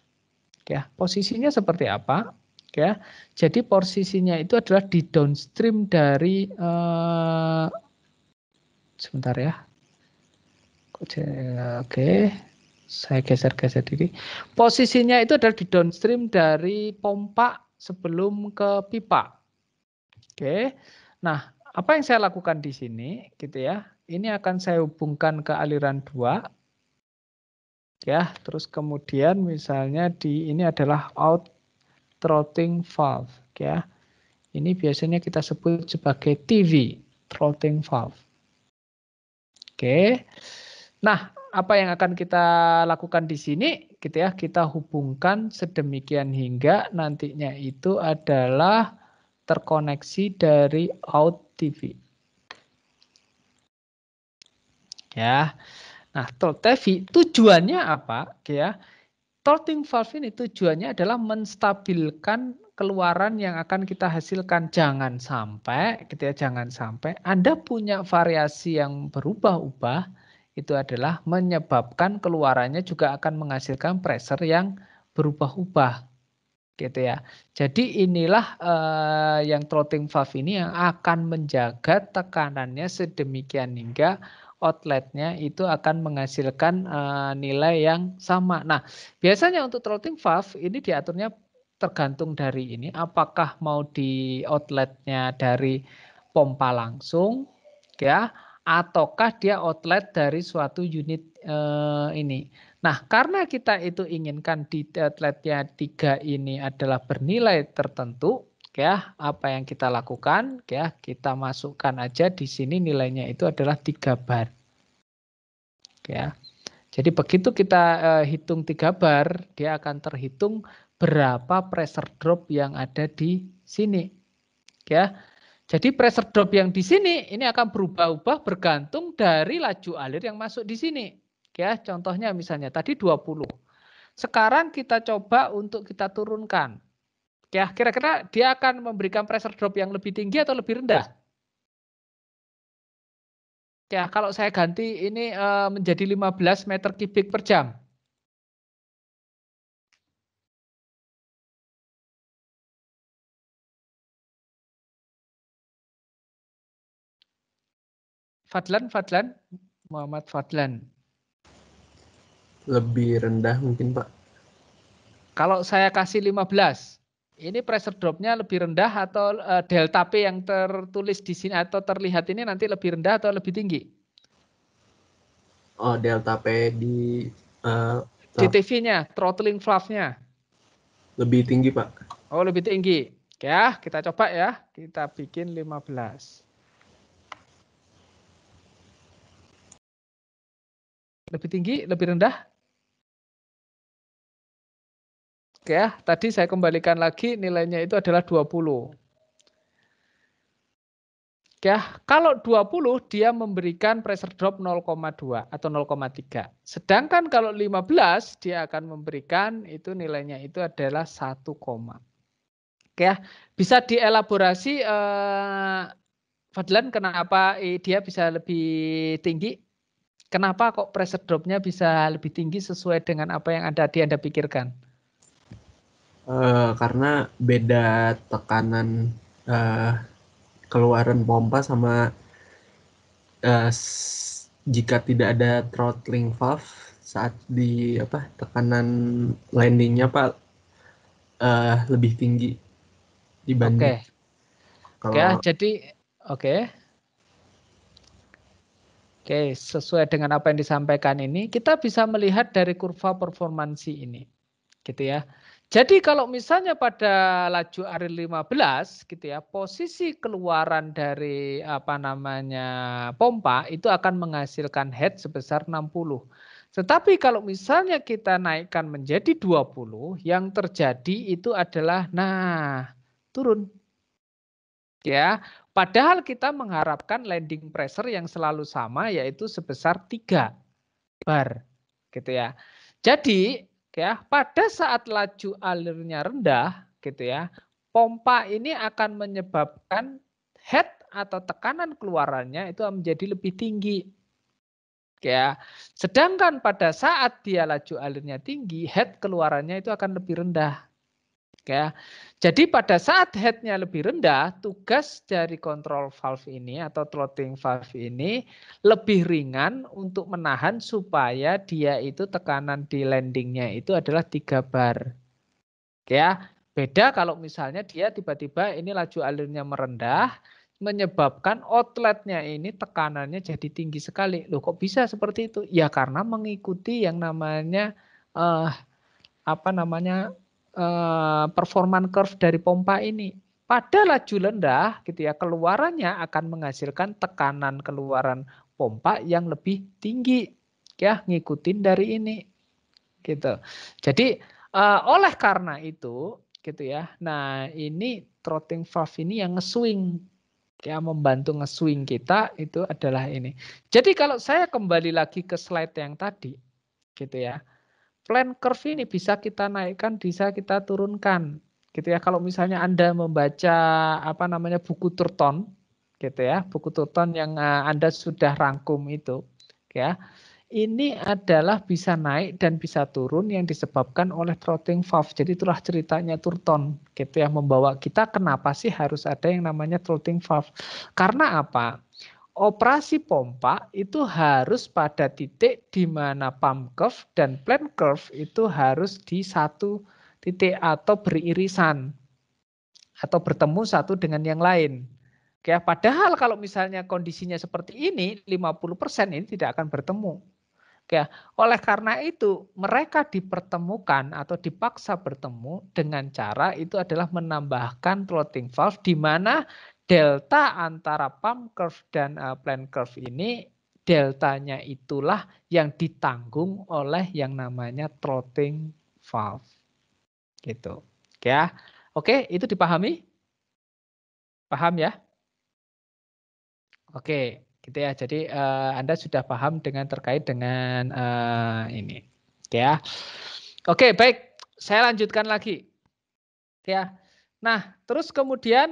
Ya, posisinya seperti apa? Ya, jadi posisinya itu adalah di downstream dari sebentar ya. Oke, saya geser-geser diri. Posisinya itu adalah di downstream dari pompa sebelum ke pipa. Oke, nah apa yang saya lakukan di sini, gitu ya? Ini akan saya hubungkan ke aliran 2, ya. Terus kemudian misalnya ini adalah out throttling valve, ya. Ini biasanya kita sebut sebagai TV, throttling valve. Oke. Nah, apa yang akan kita lakukan di sini gitu ya, kita hubungkan sedemikian hingga nantinya itu adalah terkoneksi dari out TV. Ya. Nah, TV tujuannya apa? Ya. Throttling valve ini tujuannya adalah menstabilkan keluaran yang akan kita hasilkan. Jangan sampai gitu ya, jangan sampai Anda punya variasi yang berubah-ubah, itu adalah menyebabkan keluarannya juga akan menghasilkan pressure yang berubah-ubah gitu ya. Jadi inilah yang throttling valve ini yang akan menjaga tekanannya sedemikian hingga outletnya itu akan menghasilkan nilai yang sama. Nah, biasanya untuk throttling valve ini diaturnya tergantung dari ini, apakah mau di outletnya dari pompa langsung, ya, ataukah dia outlet dari suatu unit ini. Nah, karena kita itu inginkan di outletnya 3 ini adalah bernilai tertentu, ya, apa yang kita lakukan, ya, kita masukkan aja di sini nilainya itu adalah 3 bar. Ya. Jadi begitu kita hitung 3 bar, dia akan terhitung berapa pressure drop yang ada di sini. Ya. Jadi pressure drop yang di sini ini akan berubah-ubah bergantung dari laju alir yang masuk di sini. Ya, contohnya misalnya tadi 20. Sekarang kita coba untuk kita turunkan. Ya, kira-kira dia akan memberikan pressure drop yang lebih tinggi atau lebih rendah? Ya, kalau saya ganti ini menjadi 15 meter kubik per jam. Fadlan, Muhammad Fadlan. Lebih rendah mungkin, Pak. Kalau saya kasih 15, ini pressure drop-nya lebih rendah atau delta P yang tertulis di sini atau terlihat ini nanti lebih rendah atau lebih tinggi? Oh, delta P di DTV-nya, throttling valve-nya. lebih tinggi, Pak. Oh, lebih tinggi. Ya, kita coba ya. Kita bikin 15. Lebih tinggi, lebih rendah? Oke ya, tadi saya kembalikan lagi nilainya itu adalah 20. Ya, kalau 20 dia memberikan pressure drop 0,2 atau 0,3. Sedangkan kalau 15 dia akan memberikan itu nilainya itu adalah 1, oke ya. Bisa dielaborasi Fadlan kenapa dia bisa lebih tinggi? Kenapa kok pressure drop-nya bisa lebih tinggi sesuai dengan apa yang Anda pikirkan? Karena beda tekanan keluaran pompa sama jika tidak ada throttling valve saat di tekanan landingnya, Pak, lebih tinggi dibanding Oke ya, jadi oke, sesuai dengan apa yang disampaikan ini, kita bisa melihat dari kurva performansi ini, gitu ya. Jadi kalau misalnya pada laju Aril 15, gitu ya, posisi keluaran dari pompa itu akan menghasilkan head sebesar 60. Tetapi kalau misalnya kita naikkan menjadi 20, yang terjadi itu adalah turun. Ya, padahal kita mengharapkan landing pressure yang selalu sama yaitu sebesar 3 bar, gitu ya. Jadi, ya, pada saat laju alirnya rendah, gitu ya, pompa ini akan menyebabkan head atau tekanan keluarannya itu menjadi lebih tinggi. Ya, sedangkan pada saat dia laju alirnya tinggi, head keluarannya itu akan lebih rendah. Ya, jadi pada saat headnya lebih rendah, tugas dari control valve ini atau throttling valve ini lebih ringan untuk menahan supaya dia itu tekanan di landingnya itu adalah 3 bar. Ya, beda kalau misalnya dia tiba-tiba ini laju alirnya merendah, menyebabkan outletnya ini tekanannya jadi tinggi sekali. Loh, kok bisa seperti itu? Ya karena mengikuti yang namanya performance curve dari pompa ini. Pada laju rendah gitu ya, keluarannya akan menghasilkan tekanan keluaran pompa yang lebih tinggi, ya, ngikutin dari ini gitu. Jadi oleh karena itu gitu ya. Nah, ini throttling valve ini yang nge-swing, ya, membantu nge-swing kita itu adalah ini. Jadi kalau saya kembali lagi ke slide yang tadi gitu ya. Plan curve ini bisa kita naikkan, bisa kita turunkan, gitu ya. Kalau misalnya Anda membaca buku Turton, gitu ya, buku Turton yang Anda sudah rangkum itu, ya, ini adalah bisa naik dan bisa turun yang disebabkan oleh throttling valve. Jadi itulah ceritanya Turton, gitu ya, membawa kita kenapa sih harus ada yang namanya throttling valve? Karena apa? Operasi pompa itu harus pada titik di mana pump curve dan plant curve itu harus di satu titik atau beririsan atau bertemu satu dengan yang lain. Ya, padahal kalau misalnya kondisinya seperti ini, 50% ini tidak akan bertemu. Ya, oleh karena itu mereka dipertemukan atau dipaksa bertemu dengan cara itu adalah menambahkan throttling valve di mana delta antara pump curve dan plant curve ini deltanya itulah yang ditanggung oleh yang namanya throttling valve. Gitu. Ya. Oke, itu dipahami? Paham ya? Oke, gitu ya. Jadi Anda sudah paham dengan terkait dengan ini. Ya. Oke, baik. Saya lanjutkan lagi. Ya. Nah, terus kemudian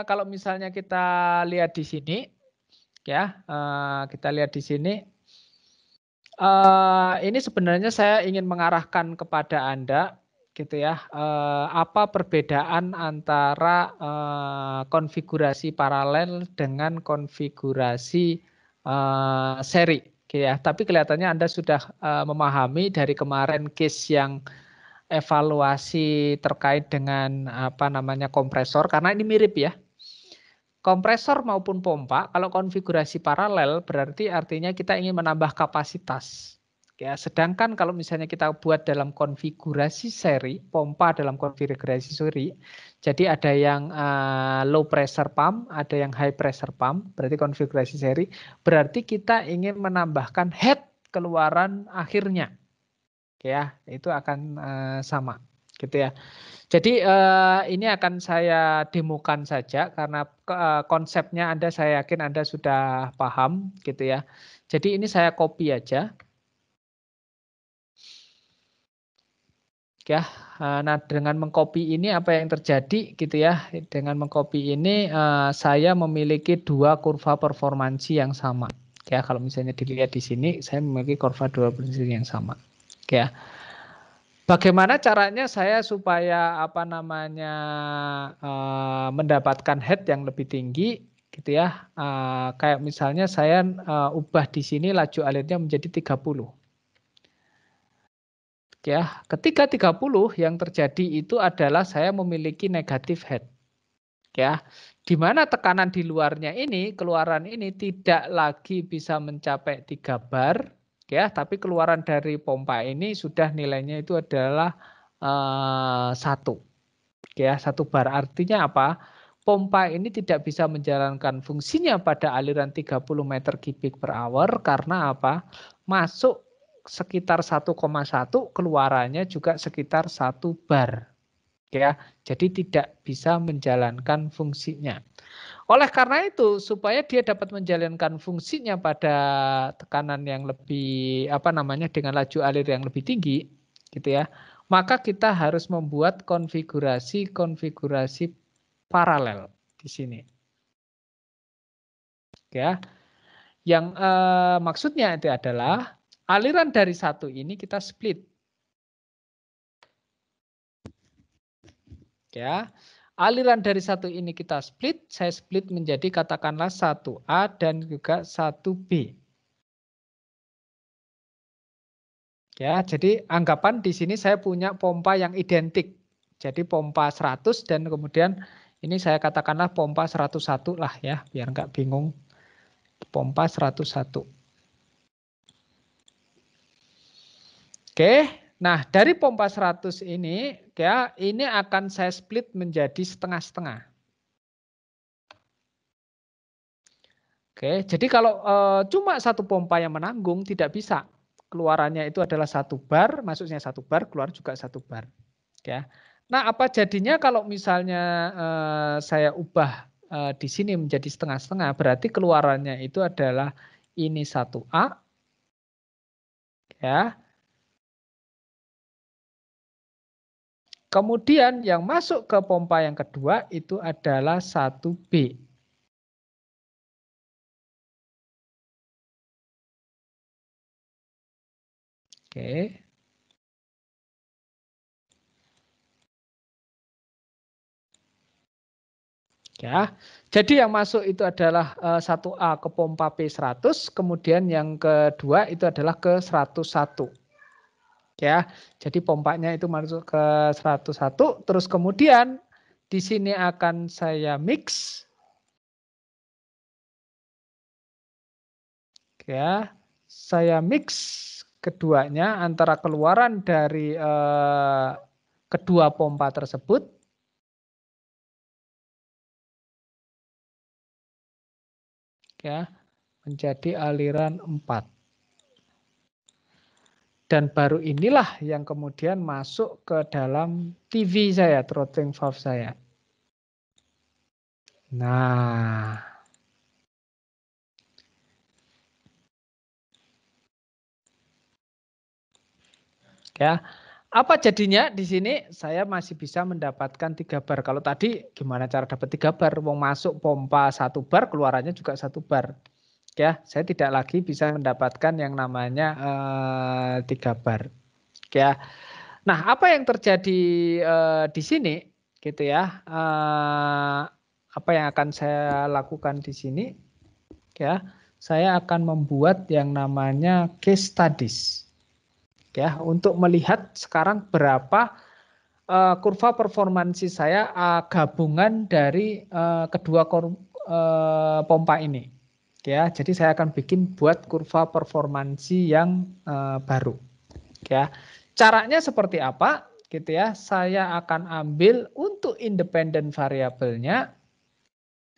kalau misalnya kita lihat di sini, Ya, kita lihat di sini. Ini sebenarnya saya ingin mengarahkan kepada Anda, gitu ya. Apa perbedaan antara konfigurasi paralel dengan konfigurasi seri, gitu ya. Tapi kelihatannya Anda sudah memahami dari kemarin case yang evaluasi terkait dengan apa namanya kompresor, karena ini mirip ya. Kompresor maupun pompa, kalau konfigurasi paralel berarti artinya kita ingin menambah kapasitas. Ya, sedangkan kalau misalnya kita buat dalam konfigurasi seri, pompa dalam konfigurasi seri, jadi ada yang low pressure pump, ada yang high pressure pump, berarti konfigurasi seri, berarti kita ingin menambahkan head keluaran akhirnya. Ya, itu akan sama, gitu ya. Jadi ini akan saya demokan saja karena konsepnya saya yakin Anda sudah paham, gitu ya. Jadi ini saya copy aja. Ya, nah dengan mengcopy ini apa yang terjadi, gitu ya. Dengan mengcopy ini saya memiliki dua kurva performansi yang sama. Ya, kalau misalnya dilihat di sini, saya memiliki kurva dua performansi yang sama. Ya. Bagaimana caranya saya supaya apa namanya mendapatkan head yang lebih tinggi, gitu ya. Kayak misalnya saya ubah di sini laju alirnya menjadi 30. Ya, ketika 30 yang terjadi itu adalah saya memiliki negatif head. Ya, di mana tekanan di luarnya ini, keluaran ini tidak lagi bisa mencapai 3 bar, ya, tapi keluaran dari pompa ini sudah nilainya itu adalah 1. Ya, 1 bar. Artinya apa? Pompa ini tidak bisa menjalankan fungsinya pada aliran 30 meter kubik per hour karena apa? Masuk sekitar 1,1, keluarannya juga sekitar 1 bar. Ya, jadi tidak bisa menjalankan fungsinya. Oleh karena itu, supaya dia dapat menjalankan fungsinya pada tekanan yang lebih apa namanya dengan laju alir yang lebih tinggi, gitu ya. Maka kita harus membuat konfigurasi paralel di sini. Ya. Yang maksudnya itu adalah aliran dari satu ini kita split. Ya, aliran dari satu ini kita split, saya split menjadi katakanlah 1A dan juga 1B. Ya, jadi anggapan di sini saya punya pompa yang identik. Jadi pompa 100 dan kemudian ini saya katakanlah pompa 101 lah ya, biar nggak bingung. Pompa 101. Oke. Nah, dari pompa 100 ini, ya, ini akan saya split menjadi setengah-setengah. Oke, jadi kalau cuma satu pompa yang menanggung tidak bisa. Keluarannya itu adalah 1 bar, masuknya 1 bar, keluar juga 1 bar. Ya. Nah, apa jadinya kalau misalnya saya ubah di sini menjadi setengah-setengah, berarti keluarannya itu adalah ini 1A, ya. Kemudian yang masuk ke pompa yang kedua itu adalah 1B. Oke. Ya. Jadi yang masuk itu adalah 1A ke pompa P100, kemudian yang kedua itu adalah ke 101. Ya, jadi pompanya itu masuk ke 101, terus kemudian di sini akan saya mix. Ya, saya mix keduanya antara keluaran dari kedua pompa tersebut. Ya, menjadi aliran 4. Dan baru inilah yang kemudian masuk ke dalam TV saya, throttling valve saya. Nah, ya, apa jadinya di sini saya masih bisa mendapatkan 3 bar. Kalau tadi gimana cara dapat 3 bar? Wong masuk pompa 1 bar, keluarannya juga 1 bar. Ya, saya tidak lagi bisa mendapatkan yang namanya 3 bar. Ya. Nah, apa yang terjadi di sini gitu ya? Apa yang akan saya lakukan di sini? Ya, saya akan membuat yang namanya case studies. Ya, untuk melihat sekarang berapa kurva performansi saya gabungan dari kedua pompa ini. Ya, jadi saya akan buat kurva performansi yang baru. Ya, caranya seperti apa? Gitu ya. Saya akan ambil untuk independen variabelnya,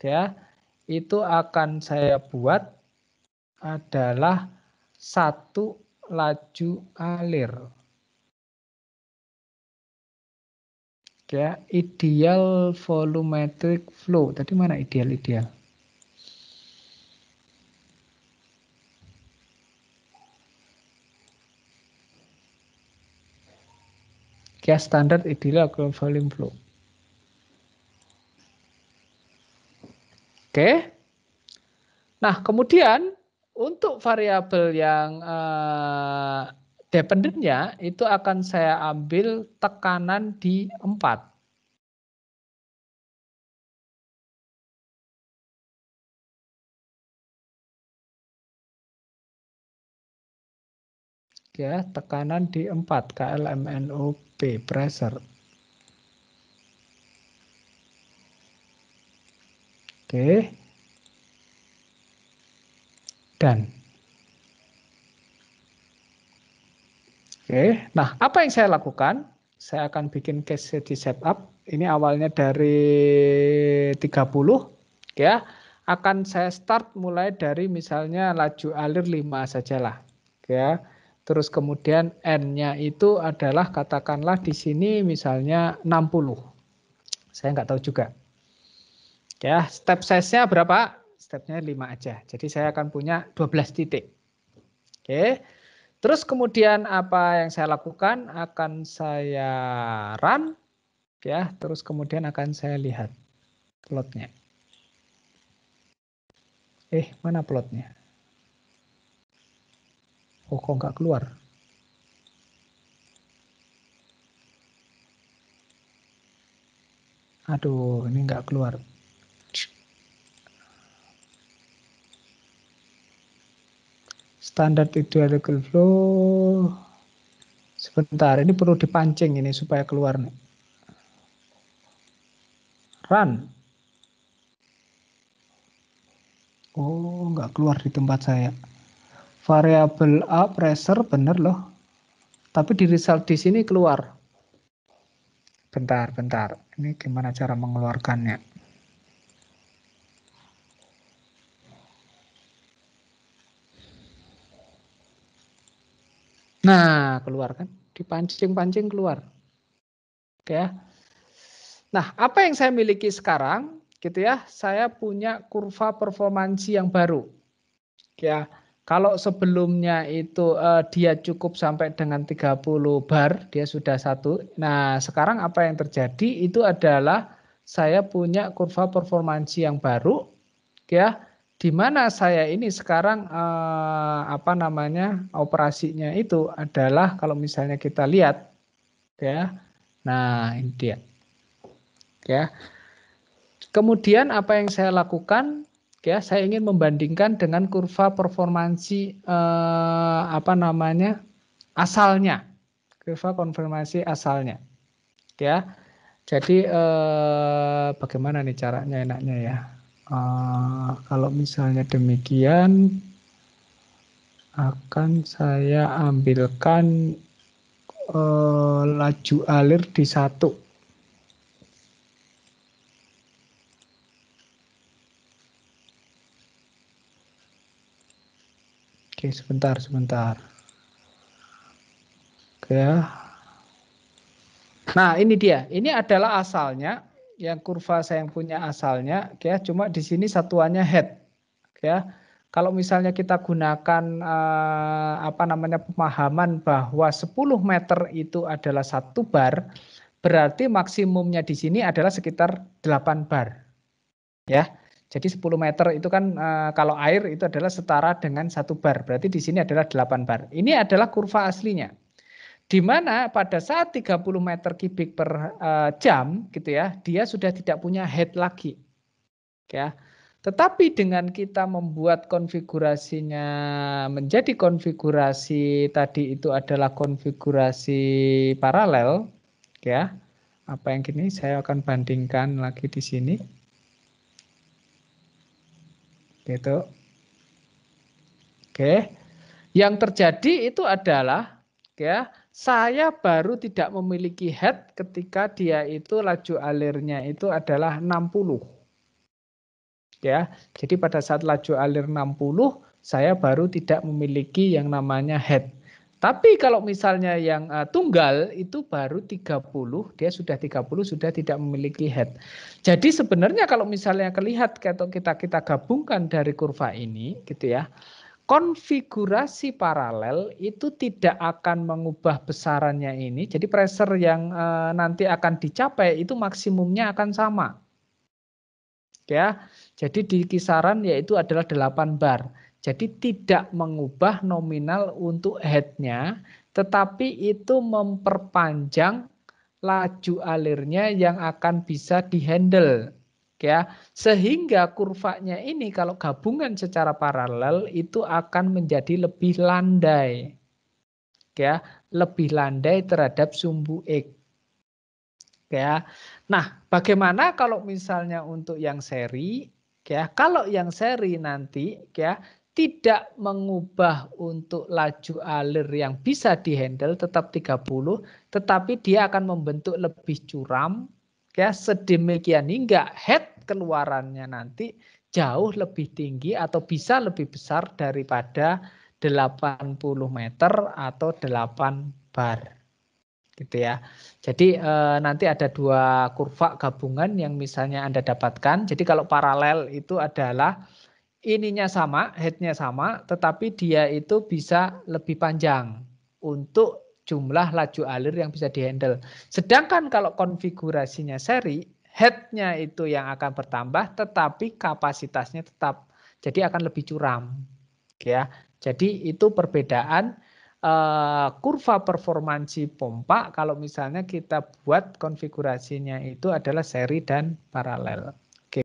ya, itu akan saya buat adalah satu laju alir. Ya, ideal volumetric flow. Tadi mana ideal? Ya, standar ideal volume flow. Oke. Nah, kemudian untuk variabel yang dependennya itu akan saya ambil tekanan di 4. Ya, tekanan di 4 KLMNOP pressure. Oke. Dan oke, nah apa yang saya lakukan? Saya akan bikin case di setup. Ini awalnya dari 30, ya. Akan saya start mulai dari misalnya laju alir 5 sajalah, ya. Terus kemudian N-nya itu adalah katakanlah di sini misalnya 60. Saya nggak tahu juga. Ya, step size-nya berapa? Stepnya 5 aja. Jadi saya akan punya 12 titik. Oke. Terus kemudian apa yang saya lakukan? Akan saya run, ya. Terus kemudian akan saya lihat plotnya. Mana plotnya? Oh, kok nggak keluar? Aduh, ini nggak keluar. Standar ideal flow. Sebentar, ini perlu dipancing ini supaya keluar nih. Run. Oh, nggak keluar di tempat saya. Variabel A pressure bener loh. Tapi di result di sini keluar. Bentar. Ini gimana cara mengeluarkannya? Nah, keluar kan? Dipancing-pancing keluar. Oke ya. Nah, apa yang saya miliki sekarang gitu ya? Saya punya kurva performansi yang baru. Ya, kalau sebelumnya itu dia cukup sampai dengan 30 bar, dia sudah 1. Nah, sekarang apa yang terjadi itu adalah saya punya kurva performansi yang baru, ya, di mana saya ini sekarang operasinya itu adalah kalau misalnya kita lihat, ya, nah ini dia, ya. Kemudian apa yang saya lakukan? Ya, saya ingin membandingkan dengan kurva performansi asalnya, kurva konfirmasi asalnya, ya. Jadi bagaimana nih caranya enaknya ya? Kalau misalnya demikian, akan saya ambilkan laju alir di 1. Oke, sebentar. Oke ya. Nah, ini dia. Ini adalah asalnya, yang kurva saya yang punya asalnya, ya. Cuma di sini satuannya head, ya. Kalau misalnya kita gunakan pemahaman bahwa 10 meter itu adalah 1 bar, berarti maksimumnya di sini adalah sekitar 8 bar, ya. Jadi 10 meter itu kan kalau air itu adalah setara dengan 1 bar. Berarti di sini adalah 8 bar. Ini adalah kurva aslinya. Di mana pada saat 30 meter kubik per jam gitu ya, dia sudah tidak punya head lagi. Ya. Tetapi dengan kita membuat konfigurasinya menjadi konfigurasi tadi itu adalah konfigurasi paralel, ya. Apa yang gini saya akan bandingkan lagi di sini. Gitu. Oke. Yang terjadi itu adalah ya, saya baru tidak memiliki head ketika dia itu laju alirnya itu adalah 60. Ya. Jadi pada saat laju alir 60, saya baru tidak memiliki yang namanya head. Tapi kalau misalnya yang tunggal itu baru 30, dia sudah 30 sudah tidak memiliki head. Jadi sebenarnya kalau misalnya kita gabungkan dari kurva ini gitu ya. Konfigurasi paralel itu tidak akan mengubah besarannya ini. Jadi pressure yang nanti akan dicapai itu maksimumnya akan sama. Ya. Jadi di kisaran yaitu adalah 8 bar. Jadi tidak mengubah nominal untuk headnya, tetapi itu memperpanjang laju alirnya yang akan bisa dihandle. Ya, sehingga kurvanya ini kalau gabungan secara paralel itu akan menjadi lebih landai. Ya, lebih landai terhadap sumbu X. Ya. Nah, bagaimana kalau misalnya untuk yang seri? Ya, kalau yang seri nanti ya tidak mengubah untuk laju alir yang bisa dihandle tetap 30, tetapi dia akan membentuk lebih curam ya sedemikian hingga head keluarannya nanti jauh lebih tinggi atau bisa lebih besar daripada 80 meter atau 8 bar. Gitu ya. Jadi nanti ada 2 kurva gabungan yang misalnya Anda dapatkan. Jadi kalau paralel itu adalah ininya sama, headnya sama, tetapi dia itu bisa lebih panjang untuk jumlah laju alir yang bisa dihandle. Sedangkan kalau konfigurasinya seri, headnya itu yang akan bertambah, tetapi kapasitasnya tetap. Jadi akan lebih curam. Ya, jadi itu perbedaan kurva performansi pompa kalau misalnya kita buat konfigurasinya itu adalah seri dan paralel.